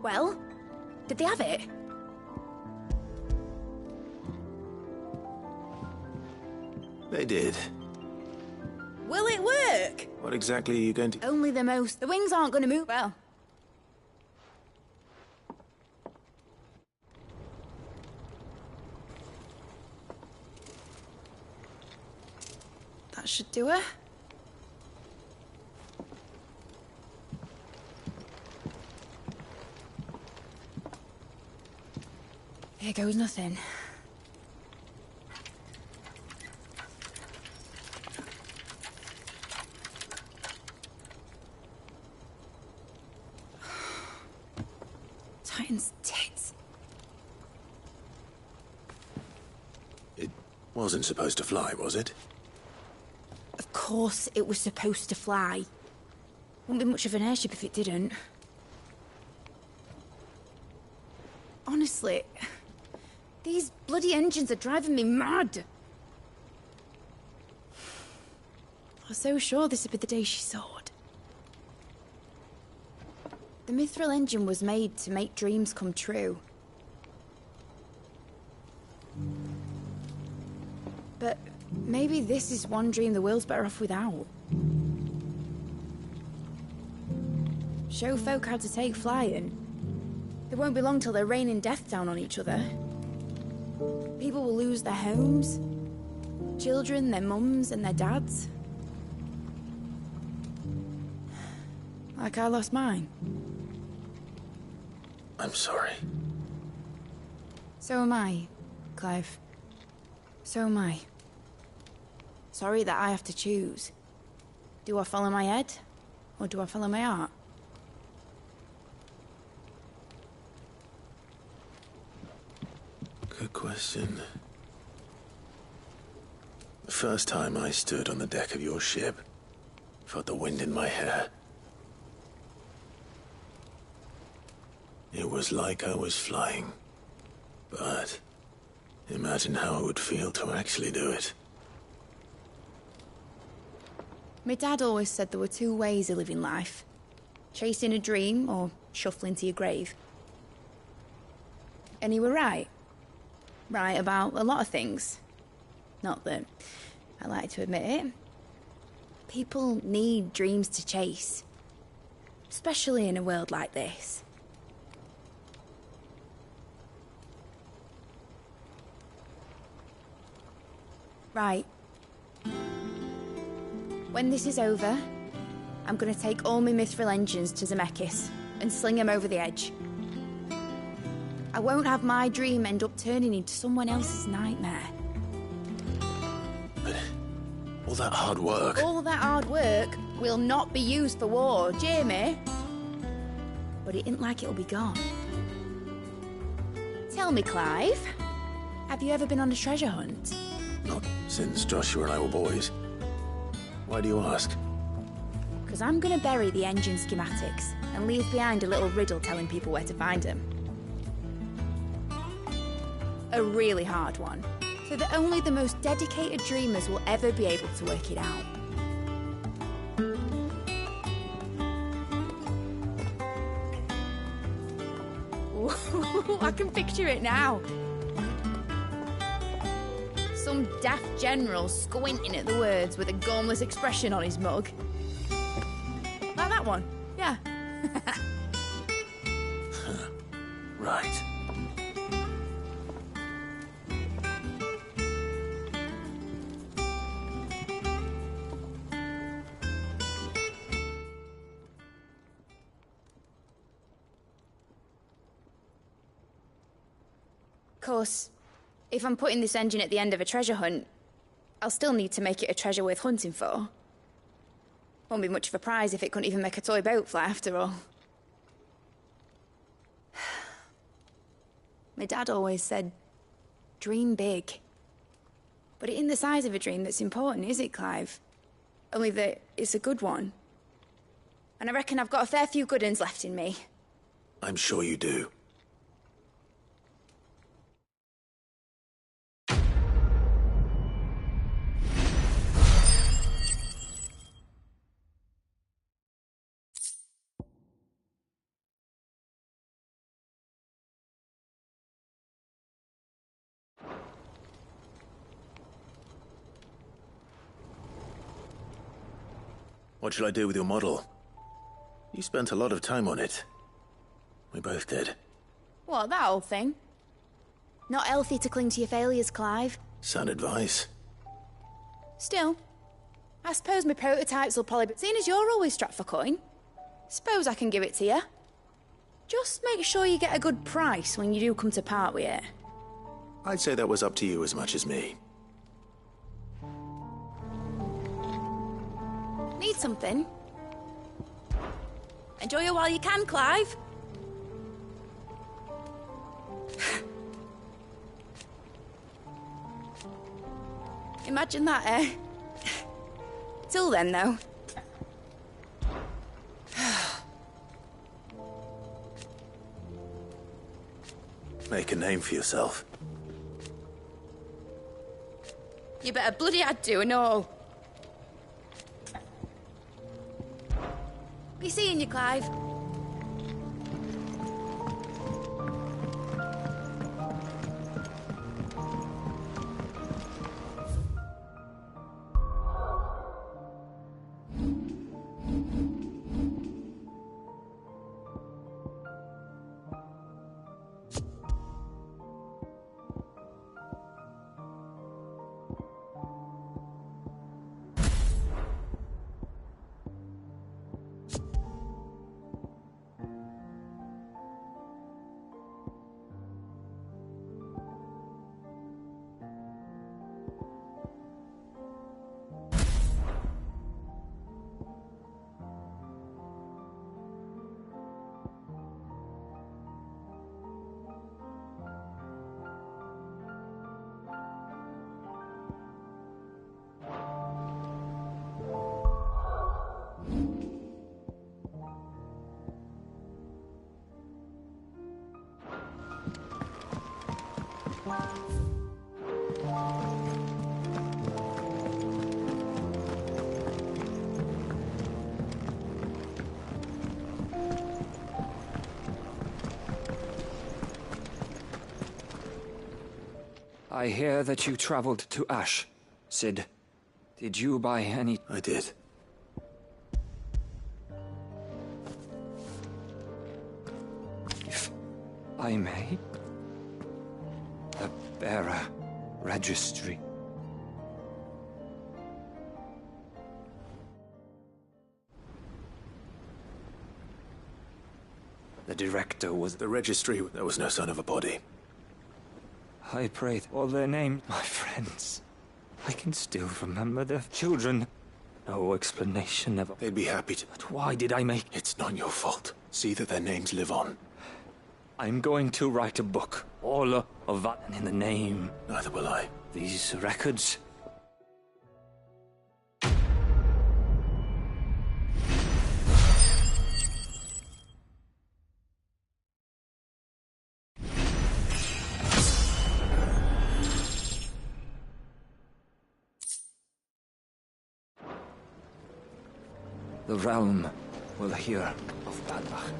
Well, Did they have it? They did. Will it work? What exactly are you going to... Only the most. The wings aren't going to move well. That should do it. Here goes nothing. Titan's tits. It wasn't supposed to fly, was it? Of course it was supposed to fly. Wouldn't be much of an airship if it didn't. Honestly, these bloody engines are driving me mad. I was so sure this would be the day she soared. The Mithril engine was made to make dreams come true. But maybe this is one dream the world's better off without. Show folk how to take flying. It won't be long till they're raining death down on each other. People will lose their homes, children, their mums and their dads. Like I lost mine. I'm sorry. So am I, Clive. So am I. Sorry that I have to choose. Do I follow my head, or do I follow my heart? Good question. The first time I stood on the deck of your ship, felt the wind in my hair. It was like I was flying. But imagine how it would feel to actually do it. My dad always said there were two ways of living life. Chasing a dream or shuffling to your grave. And he were right. Right about a lot of things. Not that I like to admit it. People need dreams to chase. Especially in a world like this. Right. When this is over, I'm gonna take all my Mithril engines to Zemeckis and sling them over the edge. I won't have my dream end up turning into someone else's nightmare. But all that hard work... All that hard work will not be used for war, Jamie. But it ain't like it'll be gone. Tell me, Clive, have you ever been on a treasure hunt? Not since Joshua and I were boys. Why do you ask? Because I'm gonna bury the engine schematics and leave behind a little riddle telling people where to find them. A really hard one, so that only the most dedicated dreamers will ever be able to work it out. Ooh, I can picture it now. Some daft general squinting at the words with a gormless expression on his mug. Like that one, yeah. Right. Of course, if I'm putting this engine at the end of a treasure hunt, I'll still need to make it a treasure worth hunting for. Won't be much of a prize if it couldn't even make a toy boat fly after all. My dad always said, dream big. But it ain't the size of a dream that's important, is it, Clive? Only that it's a good one. And I reckon I've got a fair few good uns left in me. I'm sure you do. What shall I do with your model? You spent a lot of time on it. We both did. What, that old thing? Not healthy to cling to your failures, Clive. Sound advice. Still, I suppose my prototypes will probably be... Seeing as you're always strapped for coin, suppose I can give it to you. Just make sure you get a good price when you do come to part with it. I'd say that was up to you as much as me. Need something? Enjoy it while you can, Clive. Imagine that, eh? Till then, though. Make a name for yourself. You better bloody had to and all. Be seeing you, Clive. I hear that you traveled to Ash, Sid. Did you by any... I did. If I may... The bearer registry. The director was... The registry, there was no sign of a body. I pray all their names, my friends. I can still remember their children. No explanation ever. They'd be happy to. But why did I make... It's not your fault. See that their names live on. I'm going to write a book. All of that in the name. Neither will I. These records... The realm will hear of Badbach.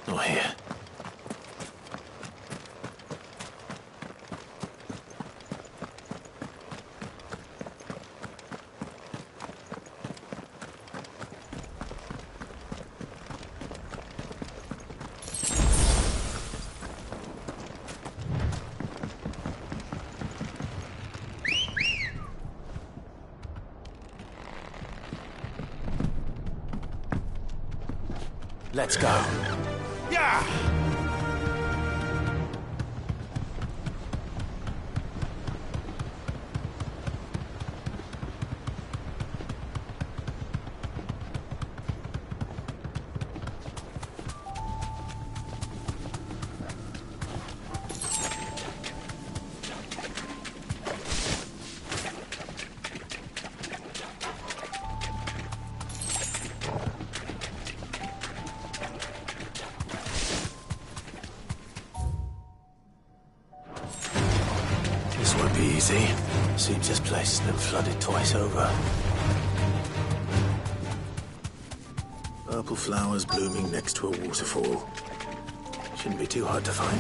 Not here. Let's go. Yeah! easy. Seems this place has been flooded twice over. Purple flowers blooming next to a waterfall. Shouldn't be too hard to find.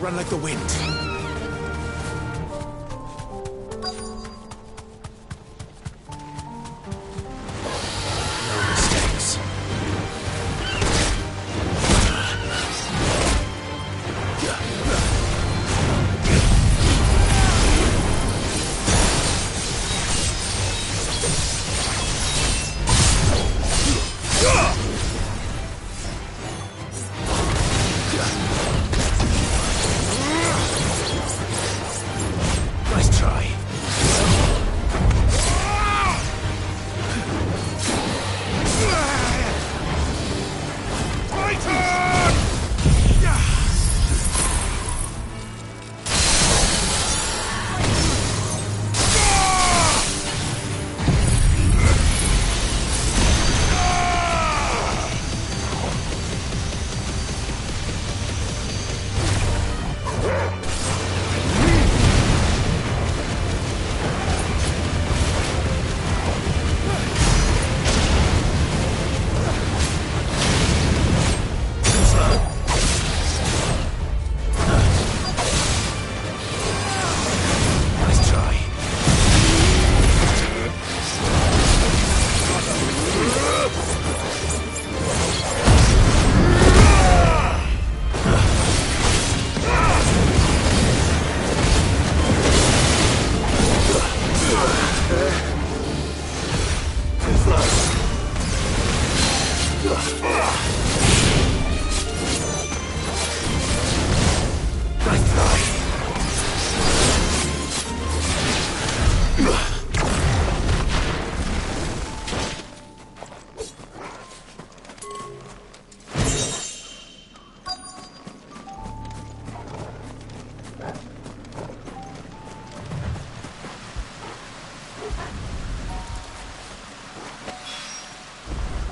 Run like the wind. No mistakes. Nice try. Nice try. Nice try.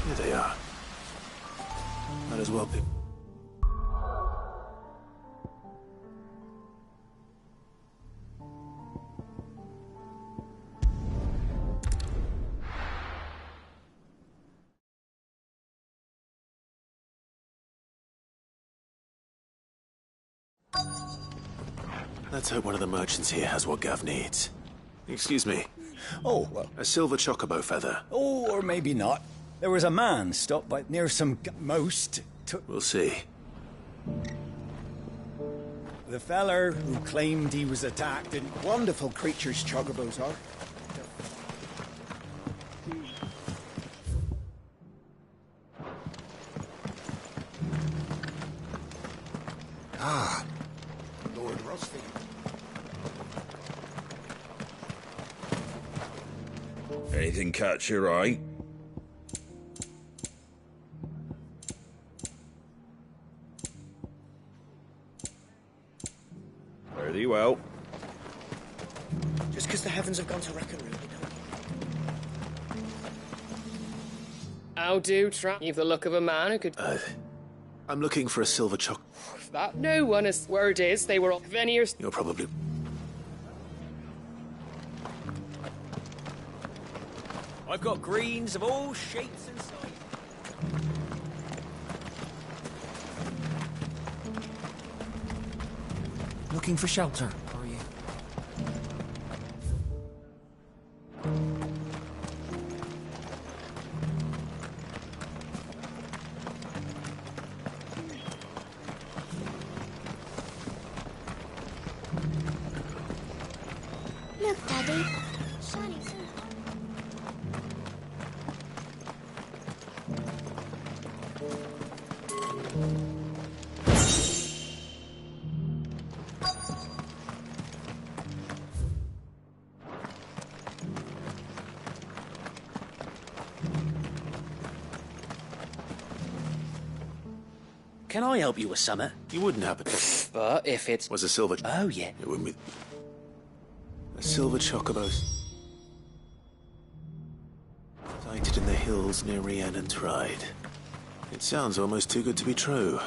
Here they are. Might as well be. Let's hope one of the merchants here has what Gav needs. Excuse me. Oh, well. A silver chocobo feather. Oh, or maybe not. There was a man stopped by near some most. We'll see. The feller who claimed he was attacked, and wonderful creatures chocobos are. Ah, Lord Rosfield. Anything catch your eye? Pretty well. Just because the heavens have gone to reckon, really, don't How do, Trap? You've the look of a man who could... I'm looking for a silver choc... That no one is... Word is, they were all veneers. You're probably... I've got greens of all shapes and sizes. Looking for shelter, are you? Look, Daddy. Shining sun. Can I help you with summer? You wouldn't happen to... But if it's... Was a silver... Oh, yeah. It wouldn't be... A silver chocobo. Sighted in the hills near Rhiannon's Ride. It sounds almost too good to be true.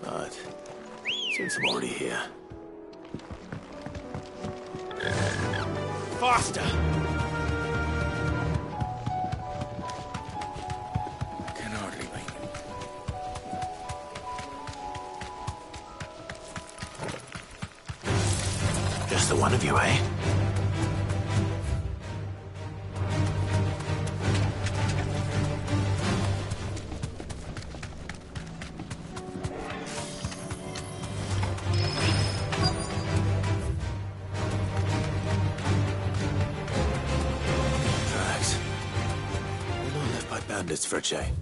But... since I'm already here... Faster! Can hardly make it. Just the one of you, eh? Bandits for Jay.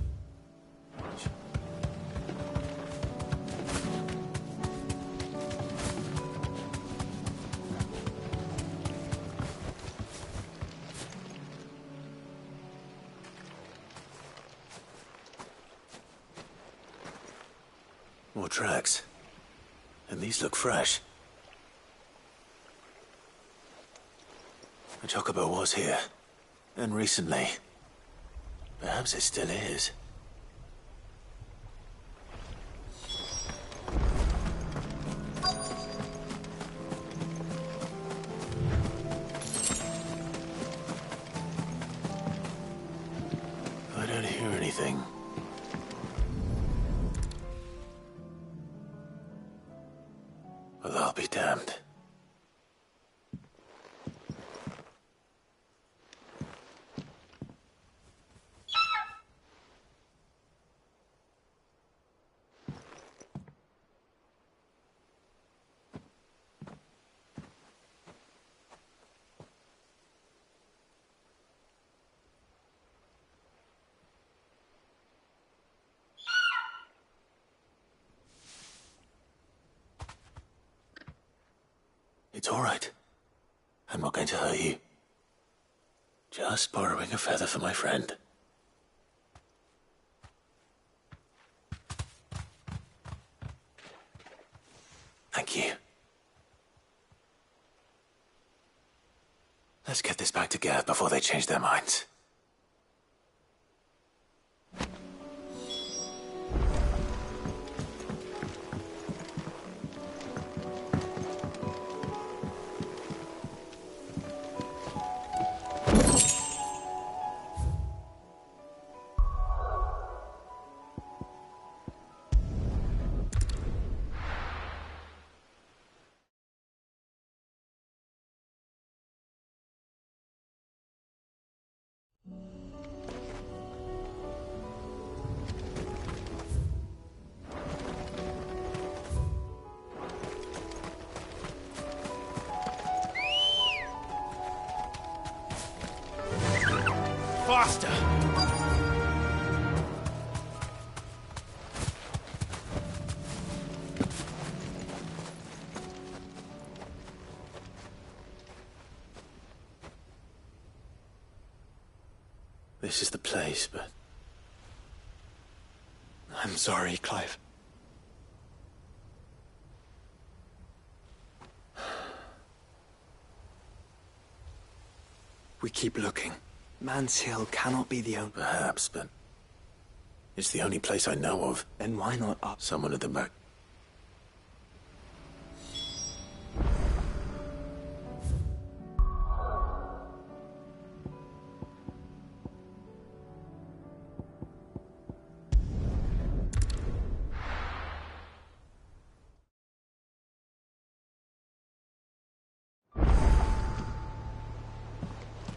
More tracks. And these look fresh. The chocobo was here. And recently. Perhaps it still is. I don't hear anything. Well, I'll be damned. It's all right. I'm not going to hurt you. Just borrowing a feather for my friend. Thank you. Let's get this back to Gav before they change their minds. Faster! This is the place, but... I'm sorry, Clive. We keep looking. Man's Hill cannot be the only... Perhaps, but... it's the only place I know of. Then why not up? Someone at the back.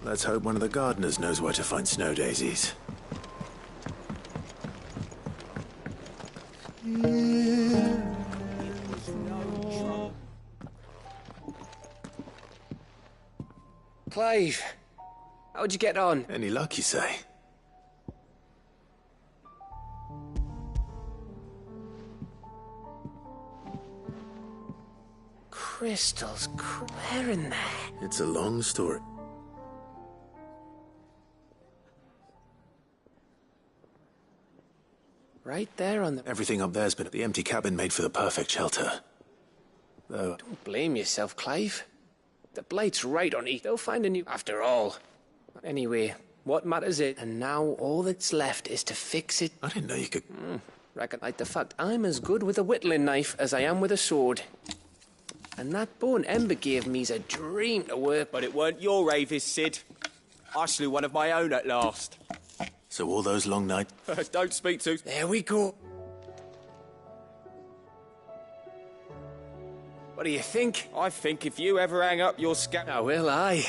Let's hope one of the gardeners knows where to find snow daisies. Clive, how'd you get on? Any luck, you say? Crystals, where in there? It's a long story. Right there on the... Everything up there's been the empty cabin made for the perfect shelter. Though... Don't blame yourself, Clive. The blight's right on it. They'll find a new... After all. Anyway, what matters is... And now all that's left is to fix it... I didn't know you could... Reckon like the fact I'm as good with a whittling knife as I am with a sword. And that bone Ember gave me's a dream to work. But it weren't your ravies, Sid. I slew one of my own at last. So all those long nights... Don't speak to... There we go. What do you think? I think if you ever hang up your scalp... Oh, will I?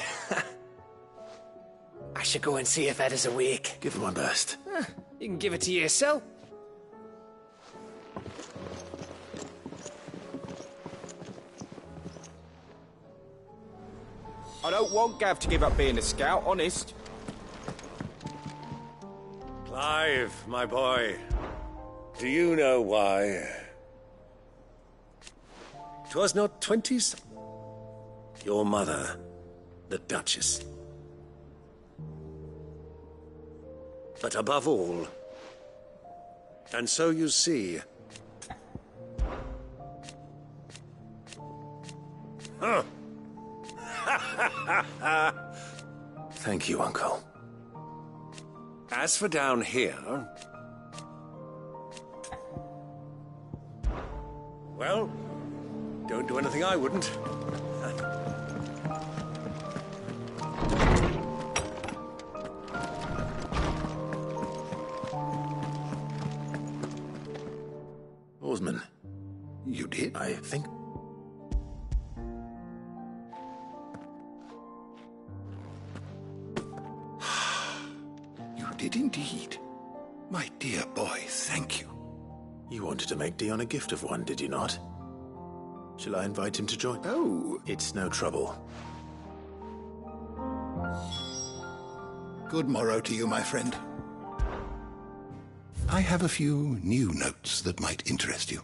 I should go and see if Ed is awake. Give it one burst. You can give it to yourself. I don't want Gav to give up being a scout, honest. Clive, my boy, do you know why? 'Twas not 20s. Your mother, the Duchess. But above all, and so you see... Huh. Thank you, Uncle. As for down here... Well, don't do anything I wouldn't. Oarsman. You did? I think... You did indeed. My dear boy, thank you. You wanted to make Dion a gift of one, did you not? Shall I invite him to join? Oh. It's no trouble. Good morrow to you, my friend. I have a few new notes that might interest you.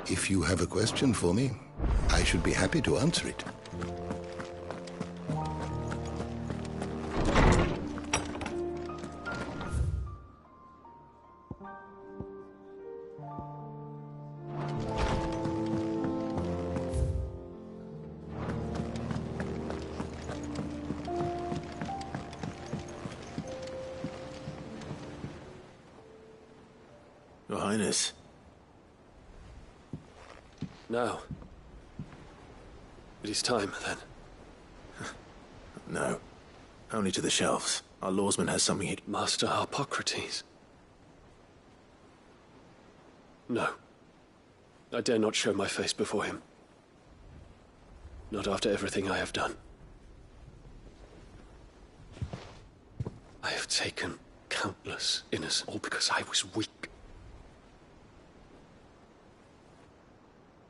If you have a question for me, I should be happy to answer it. Your Highness. No. It is time, then. No. Only to the shelves. Our lawsman has something he'd... Master Harpocrates. No. I dare not show my face before him. Not after everything I have done. I have taken countless innocent, all because I was weak.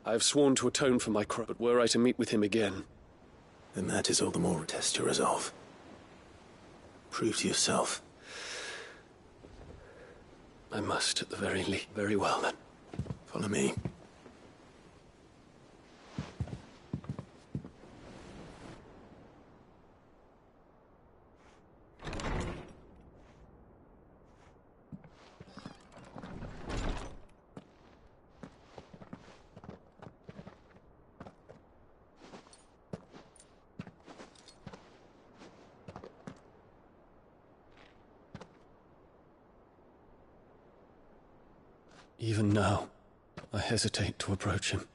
I have sworn to atone for my crime, but were I to meet with him again... Then that is all the more a test to resolve. Prove to yourself. I must, at the very least. Very well, then. Follow me. Even now, I hesitate to approach him.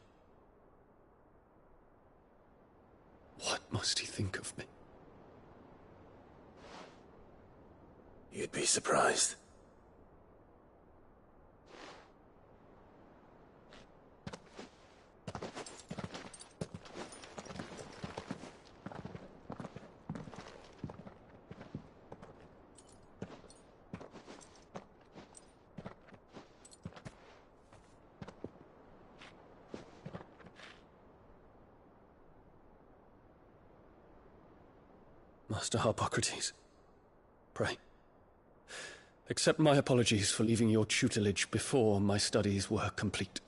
What must he think of me? You'd be surprised. Master Harpocrates, pray, accept my apologies for leaving your tutelage before my studies were complete.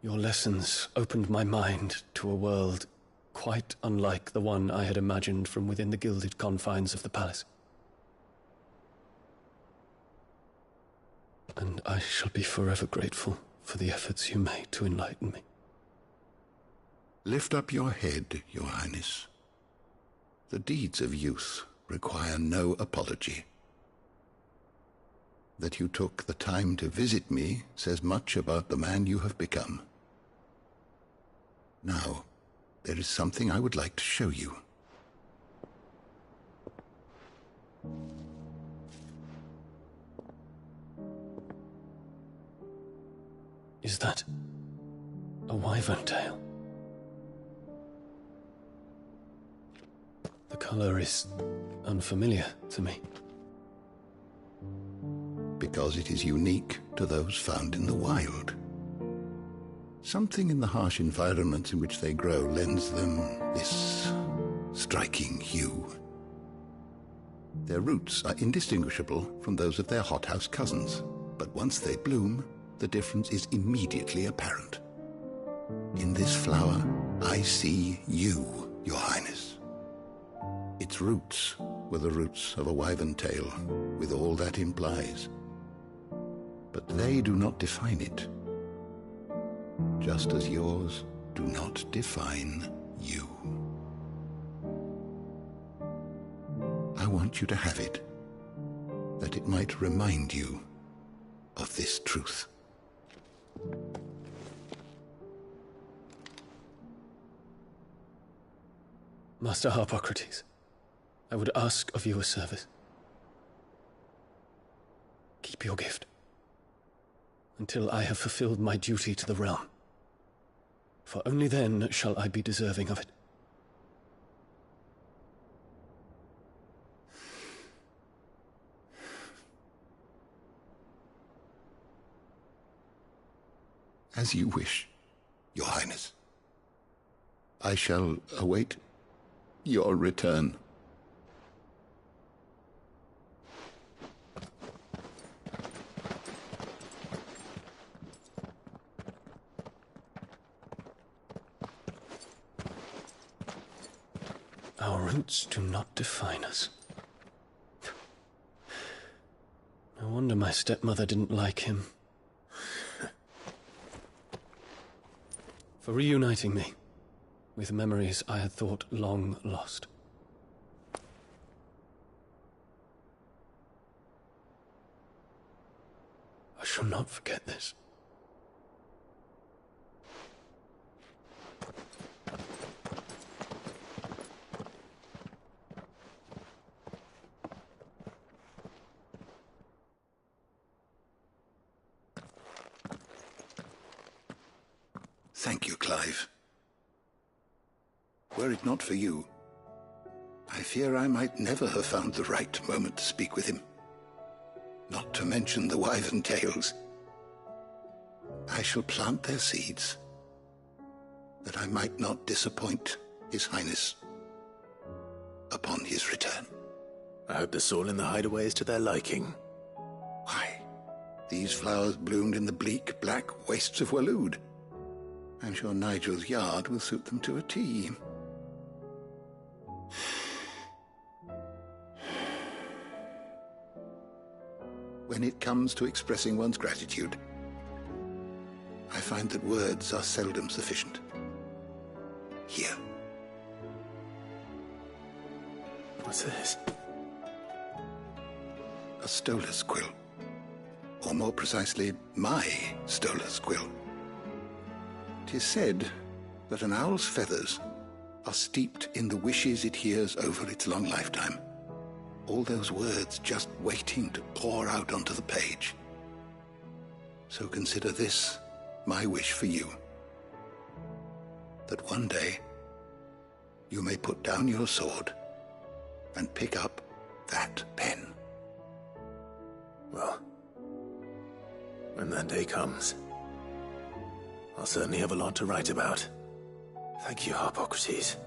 Your lessons opened my mind to a world quite unlike the one I had imagined from within the gilded confines of the palace. And I shall be forever grateful for the efforts you made to enlighten me. Lift up your head, Your Highness. The deeds of youth require no apology. That you took the time to visit me says much about the man you have become. Now, there is something I would like to show you. Is that a wyvern tail? The color is unfamiliar to me. Because it is unique to those found in the wild. Something in the harsh environments in which they grow lends them this striking hue. Their roots are indistinguishable from those of their hothouse cousins, but once they bloom, the difference is immediately apparent. In this flower, I see you, Your Highness. Its roots were the roots of a wyvern tail, with all that implies. But they do not define it, just as yours do not define you. I want you to have it, that it might remind you of this truth. Master Harpocrates, I would ask of you a service. Keep your gift until I have fulfilled my duty to the realm, for only then shall I be deserving of it. As you wish, Your Highness. I shall await your return. Our roots do not define us. No wonder my stepmother didn't like him. For reuniting me with memories I had thought long lost. I shall not forget this. Thank you, Clive. Were it not for you, I fear I might never have found the right moment to speak with him. Not to mention the wyvern tales. I shall plant their seeds, that I might not disappoint His Highness upon his return. I hope the soil in the hideaway is to their liking. Why, these flowers bloomed in the bleak, black wastes of Waloed. I'm sure Nigel's yard will suit them to a T. When it comes to expressing one's gratitude, I find that words are seldom sufficient. Here. What's this? A stolas quill. Or more precisely, my stolas quill. 'Tis said that an owl's feathers are steeped in the wishes it hears over its long lifetime. All those words just waiting to pour out onto the page. So consider this my wish for you. That one day you may put down your sword and pick up that pen. Well, when that day comes, I'll certainly have a lot to write about. Thank you, Harpocrates.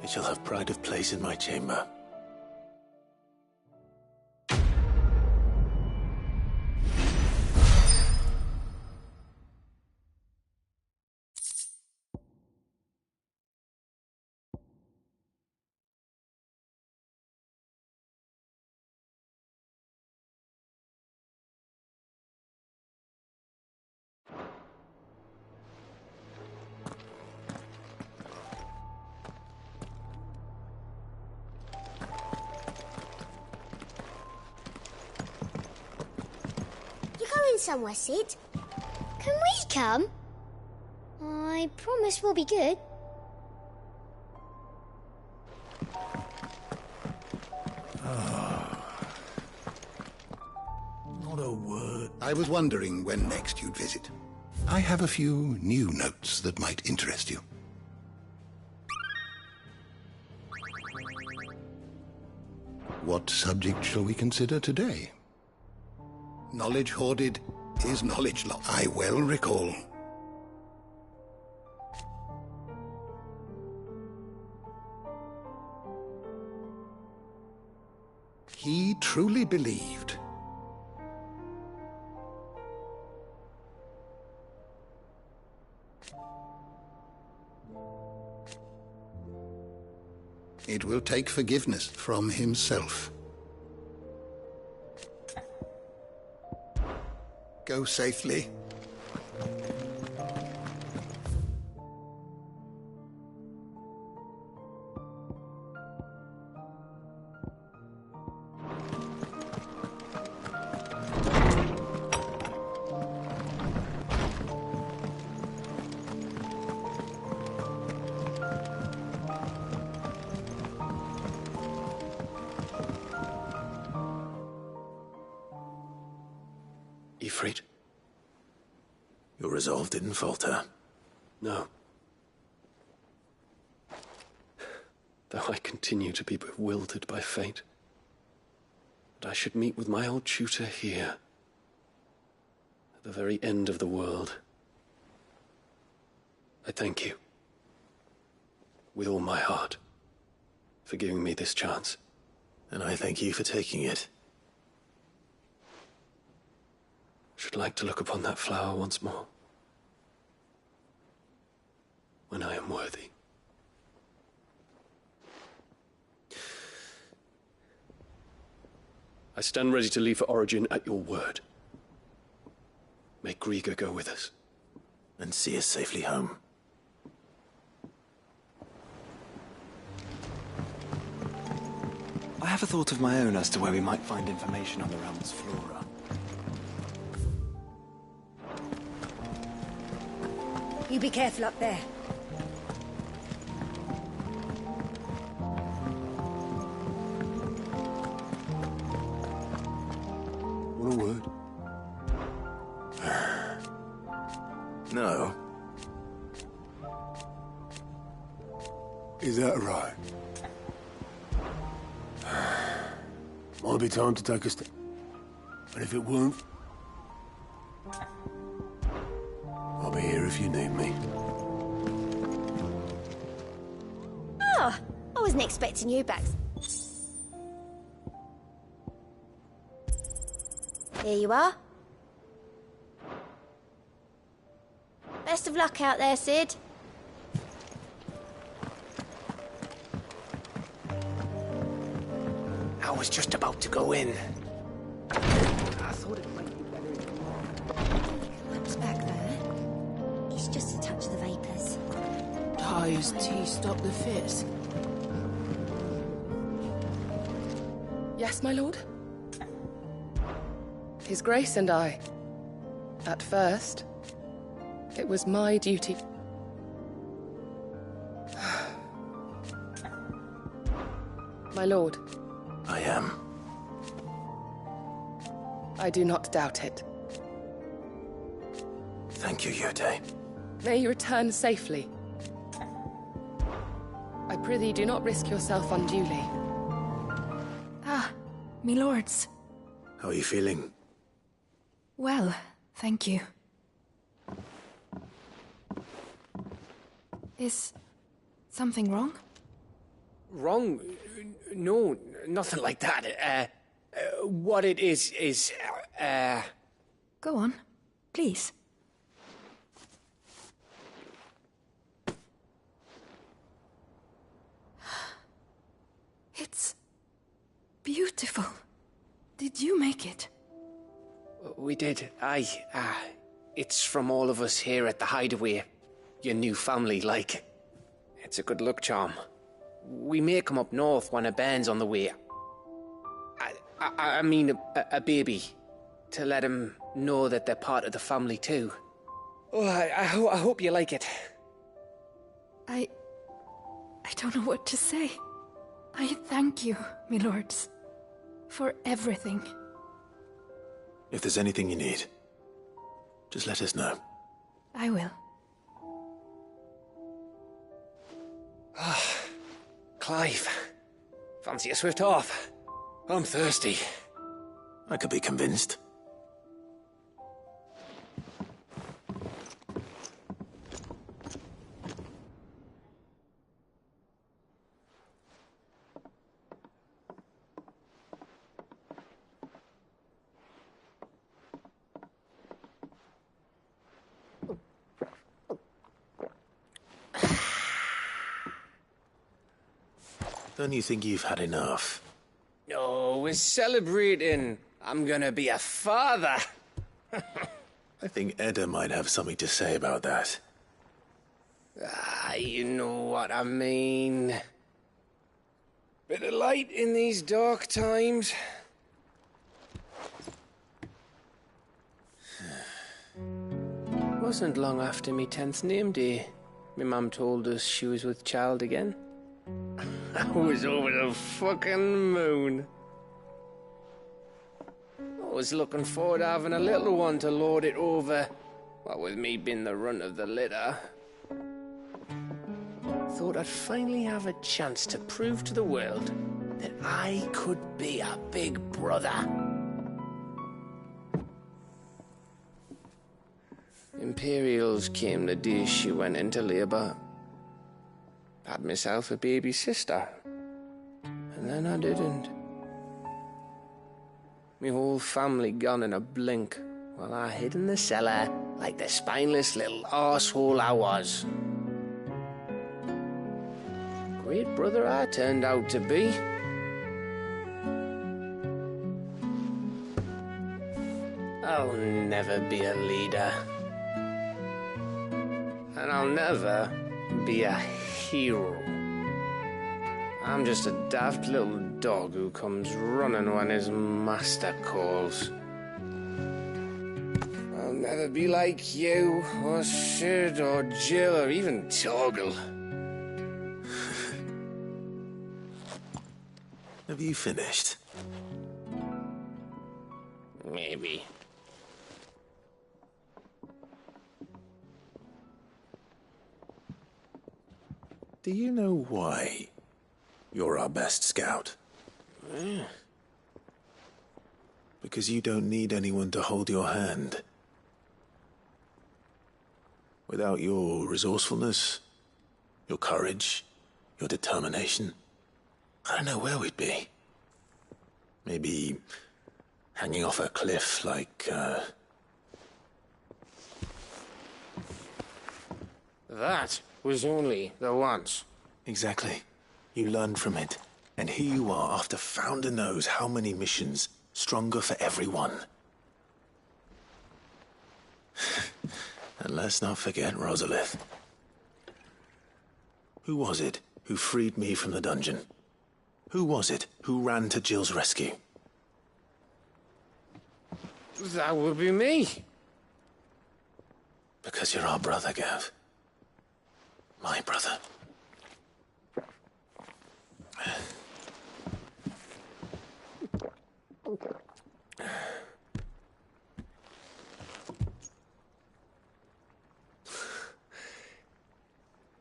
It shall have pride of place in my chamber. somewhere, Sid. Can we come? I promise we'll be good. Not a word. I was wondering when next you'd visit. I have a few new notes that might interest you. What subject shall we consider today? Knowledge hoarded is knowledge lost. I well recall. He truly believed. It will take forgiveness from himself. Go safely. Ifrit, your resolve didn't falter. No. Though I continue to be bewildered by fate, that I should meet with my old tutor here, at the very end of the world. I thank you, with all my heart, for giving me this chance. And I thank you for taking it. Should like to look upon that flower once more, when I am worthy. I stand ready to leave for Origin at your word. May Grieger go with us. And see us safely home. I have a thought of my own as to where we might find information on the realm's flora. You be careful up there. What a word. No. Is that right? Might be time to take a step. And if it won't, I'll be here if you need me. Oh, I wasn't expecting you back. Here you are. Best of luck out there, Sid. I was just about to go in. I thought it might be better. What's back there? It's just a touch of the vapours. Ty's tea stop the fizz. Yes, my lord? His Grace and I. At first, it was my duty. My lord. I am. I do not doubt it. Thank you, Yote. May you return safely. I prithee do not risk yourself unduly. Ah, me lords. How are you feeling? Well, thank you. Is something wrong? Wrong? No, nothing like that. What it is, Go on, please. It's beautiful. Did you make it? We did. Aye. It's from all of us here at the Hideaway. Your new family, like. It's a good luck charm. We may come up north when a bairn's on the way. I mean, a baby. to let them know that they're part of the family too. Oh, I hope you like it. I don't know what to say. I thank you, my lords, for everything. If there's anything you need, just let us know. I will. Clive, fancy a swift off? I'm thirsty. I could be convinced. Don't you think you've had enough? Oh, we're celebrating. I'm gonna be a father. I think Edda might have something to say about that. You know what I mean. Bit of light in these dark times. Wasn't long after me 10th name day. My mum told us she was with child again. I was over the fucking moon. I was looking forward to having a little one to lord it over, what with me being the runt of the litter. Thought I'd finally have a chance to prove to the world that I could be a big brother. Imperials came the day she went into labour. Had myself a baby sister. And then I didn't. My whole family gone in a blink, while I hid in the cellar like the spineless little arsehole I was. Great brother I turned out to be. I'll never be a leader. And I'll never be a hero. I'm just a daft little dog who comes running when his master calls. I'll never be like you, or Sid, or Jill, or even Torgal. Have you finished? Maybe. Do you know why you're our best scout? Yeah. Because you don't need anyone to hold your hand. Without your resourcefulness, your courage, your determination, I don't know where we'd be. Maybe hanging off a cliff like, That was only the once. Exactly. You learned from it. And here you are, after Founder knows how many missions, stronger for everyone. And let's not forget Rosalith. Who was it who freed me from the dungeon? Who was it who ran to Jill's rescue? That would be me. Because you're our brother, Gav. My brother.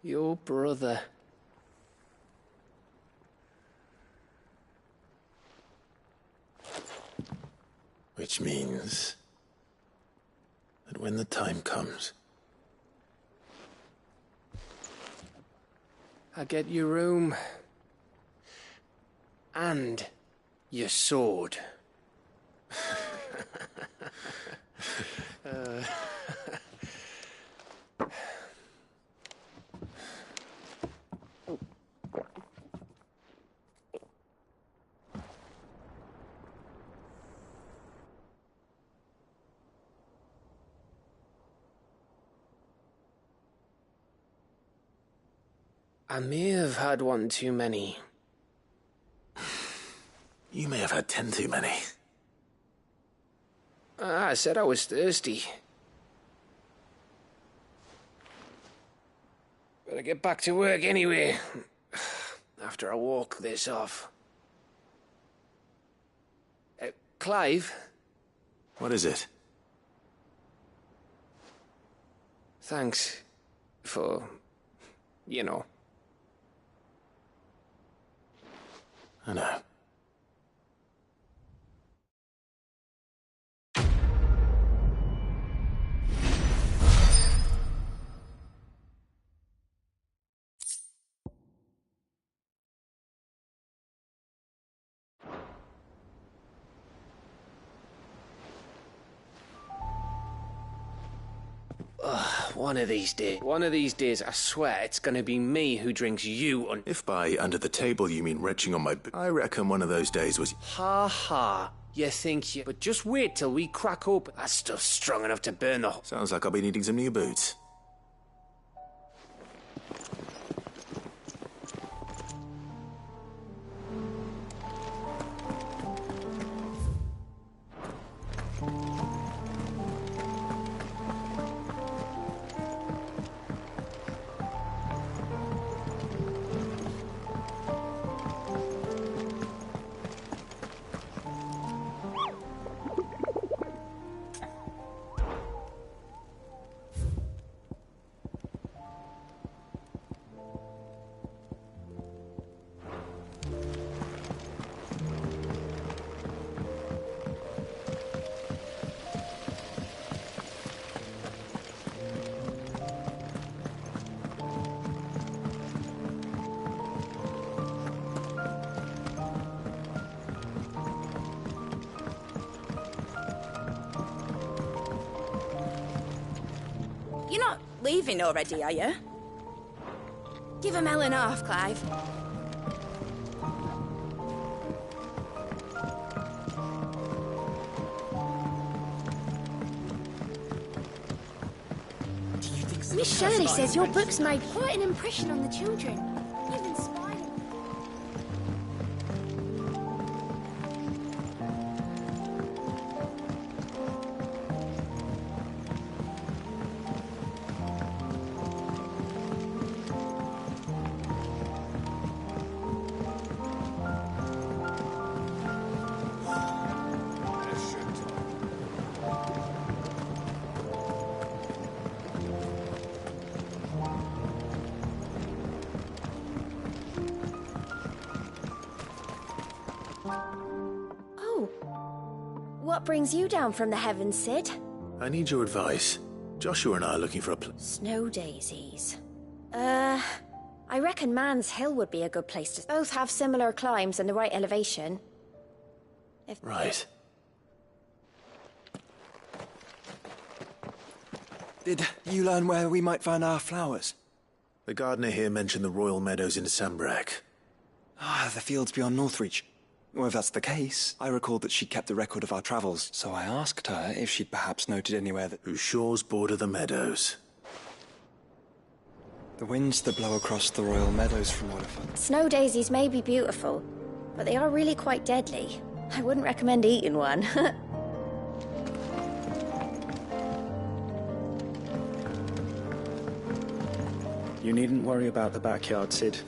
Your brother. Which means that when the time comes, I get your room. And your sword. I may have had one too many. You may have had 10 too many. I said I was thirsty. Better get back to work anyway, after I walk this off. Clive? What is it? Thanks for, you know. I know. One of these days, I swear it's gonna be me who drinks you on. If by under the table you mean retching on my I reckon one of those days was... Ha ha. You think you... But just wait till we crack open. That stuff's strong enough to burn the... Sounds like I'll be needing some new boots. You're not leaving already, are you? Give a melon half, Clive. Miss Shirley says your books made quite an impression on the children. Even smiling. What brings you down from the heavens, Sid? I need your advice. Joshua and I are looking for a Snow daisies. I reckon Man's Hill would be a good place to... Both have similar climbs and the right elevation. Right. Did you learn where we might find our flowers? The gardener here mentioned the royal meadows in Sambrack. The fields beyond Northreach. Well, if that's the case, I recalled that she kept a record of our travels, so I asked her if she'd perhaps noted anywhere that... Whose shores border the meadows. The winds that blow across the royal meadows from Waterford. Snow daisies may be beautiful, but they are really quite deadly. I wouldn't recommend eating one. You needn't worry about the backyard, Sid.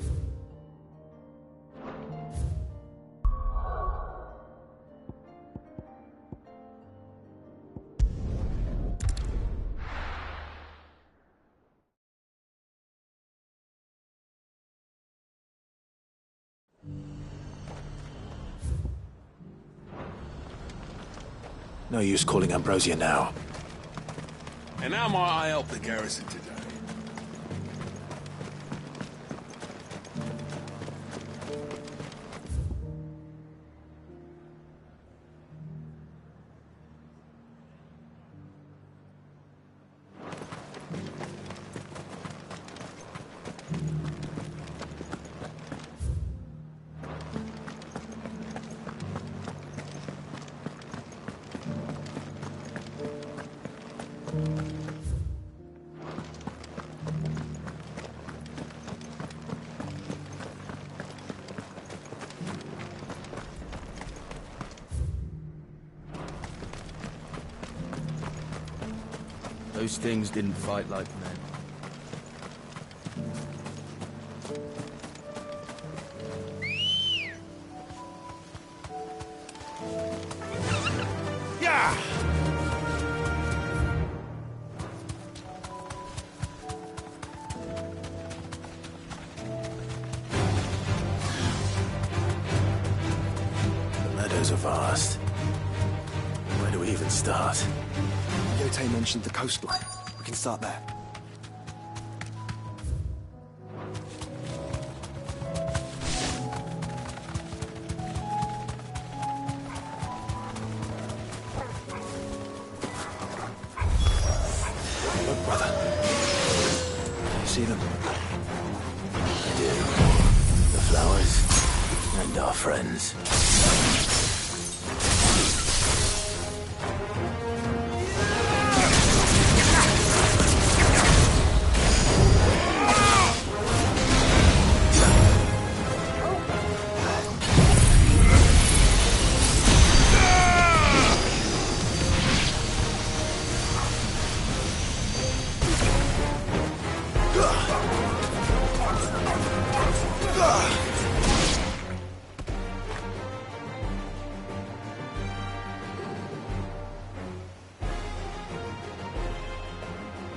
No use calling Ambrosia now. And how might I help the garrison today? Those things didn't fight like men. Yeah! The meadows are vast. Where do we even start? Yote mentioned the coastline. We can start there. Look, brother. You see them? I do. The flowers and our friends.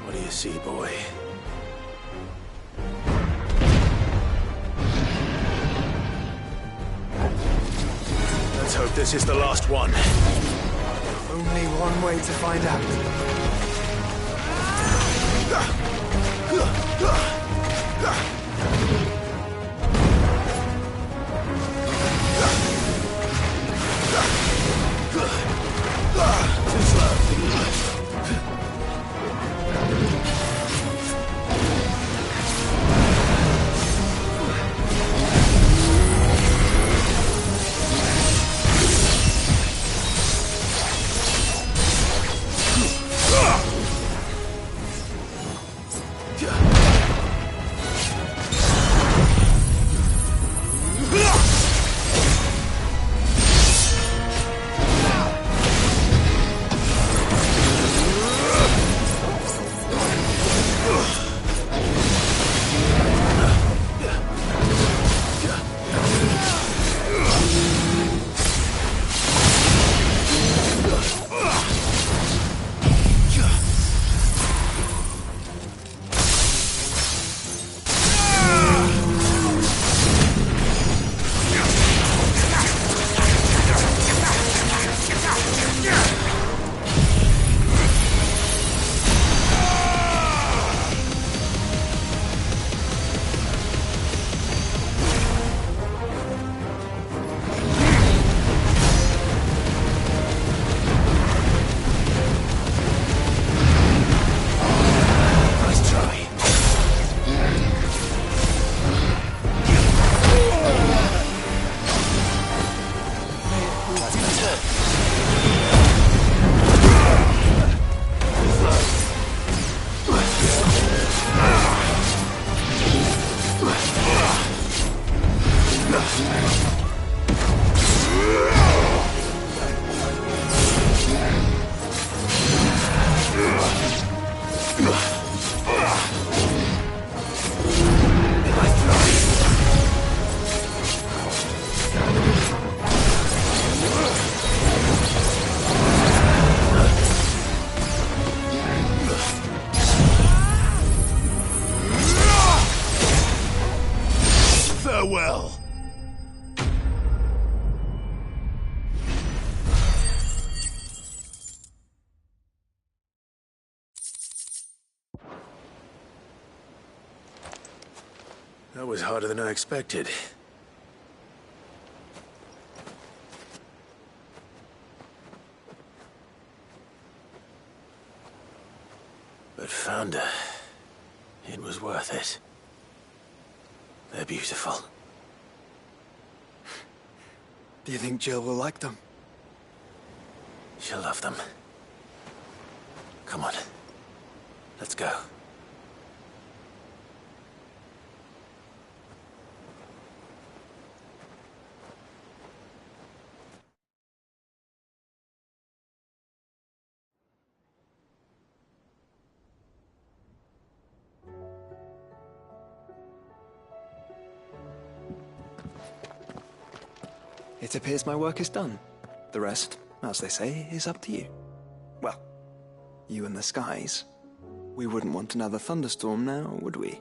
What do you see, boy? Let's hope this is the last one. Only one way to find out. Too slow. Farewell. That was harder than I expected. But Founder, it was worth it. They're beautiful. Do you think Jill will like them? She'll love them. Come on. Let's go. It appears my work is done. The rest, as they say, is up to you. Well, you and the skies. We wouldn't want another thunderstorm now, would we?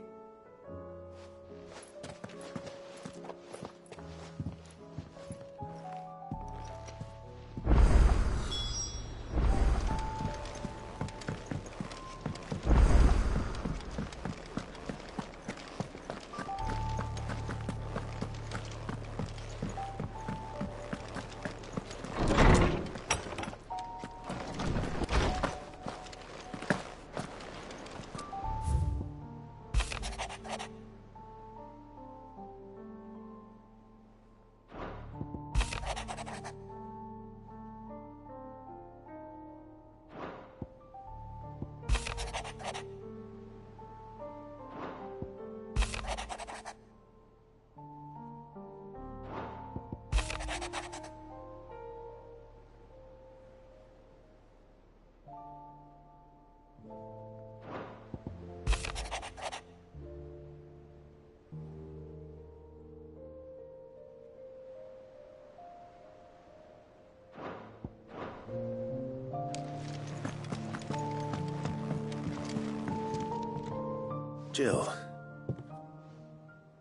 Jill,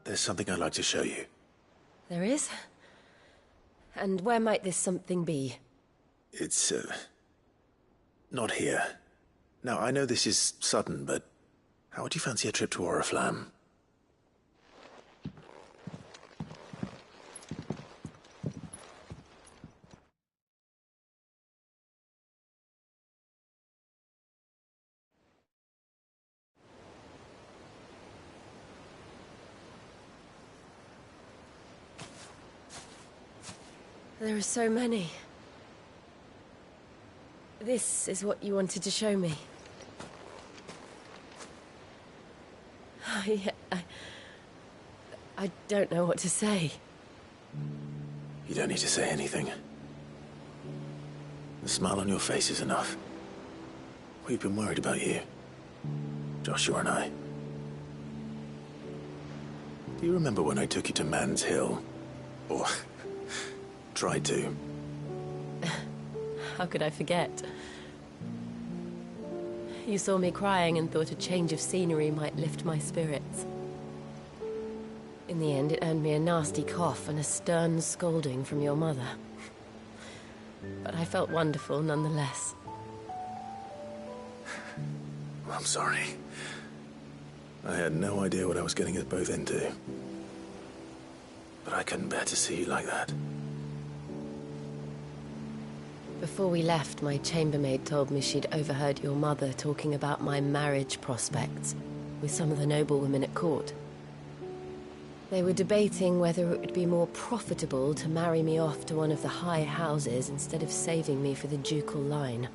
there's something I'd like to show you. There is? And where might this something be? It's, not here. Now, I know this is sudden, but how would you fancy a trip to Oriflamme? There are so many. This is what you wanted to show me. I don't know what to say. You don't need to say anything. The smile on your face is enough. We've been worried about you, Joshua and I. Do you remember when I took you to Man's Hill? Or tried to? How could I forget? You saw me crying and thought a change of scenery might lift my spirits. In the end, it earned me a nasty cough and a stern scolding from your mother. But I felt wonderful nonetheless. I'm sorry. I had no idea what I was getting us both into. But I couldn't bear to see you like that. Before we left, my chambermaid told me she'd overheard your mother talking about my marriage prospects with some of the noblewomen at court. They were debating whether it would be more profitable to marry me off to one of the high houses instead of saving me for the ducal line.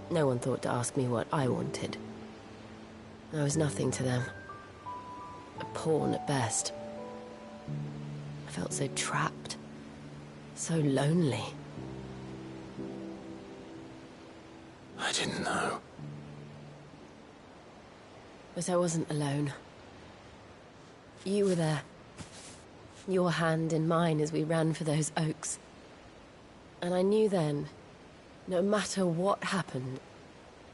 No one thought to ask me what I wanted. I was nothing to them. A pawn at best. I felt so trapped, so lonely. I didn't know. But I wasn't alone. You were there. Your hand in mine as we ran for those oaks. And I knew then, no matter what happened,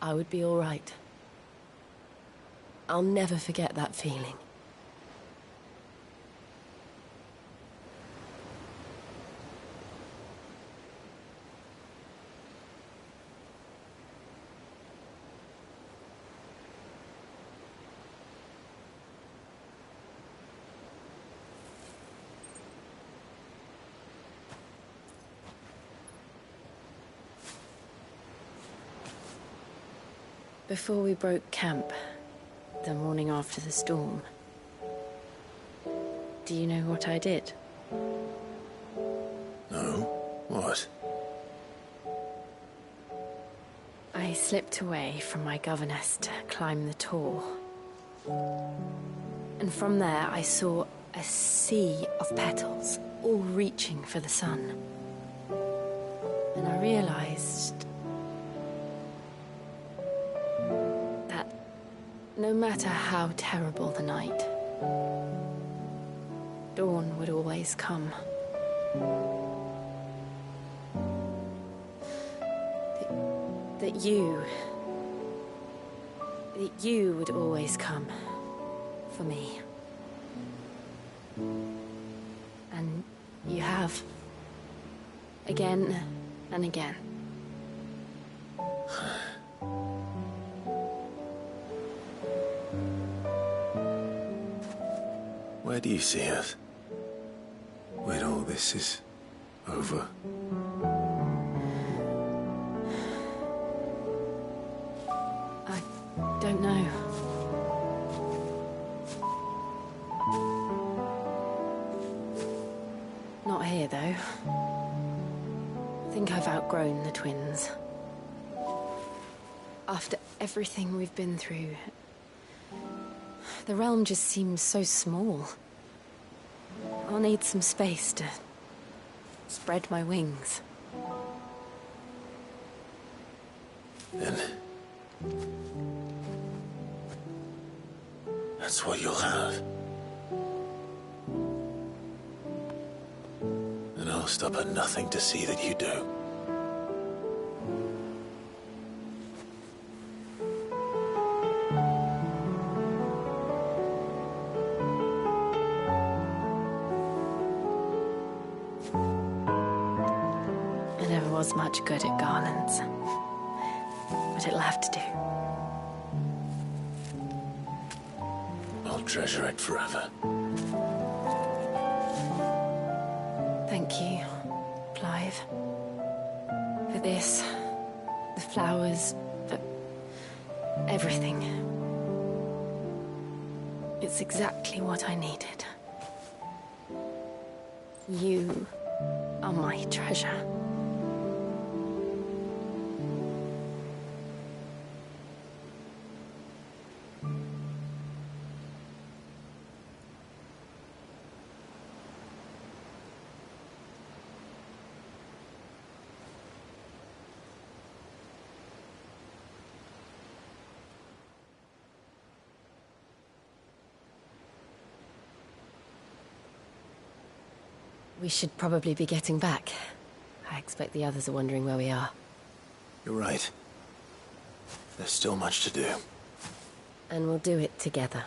I would be all right. I'll never forget that feeling. Before we broke camp, the morning after the storm, do you know what I did? No? What? I slipped away from my governess to climb the tor. And from there I saw a sea of petals, all reaching for the sun. And I realized no matter how terrible the night, dawn would always come. That you would always come for me. And you have. Again and again. Where do you see us? When all this is over? I don't know. Not here, though. I think I've outgrown the twins. After everything we've been through, the realm just seems so small. I'll need some space to spread my wings. Then that's what you'll have. And I'll stop at nothing to see that you do. I never was much good at garlands, but it'll have to do. I'll treasure it forever. Thank you, Clive. For this, the flowers, for everything. It's exactly what I needed. You are my treasure. We should probably be getting back. I expect the others are wondering where we are. You're right. There's still much to do. And we'll do it together.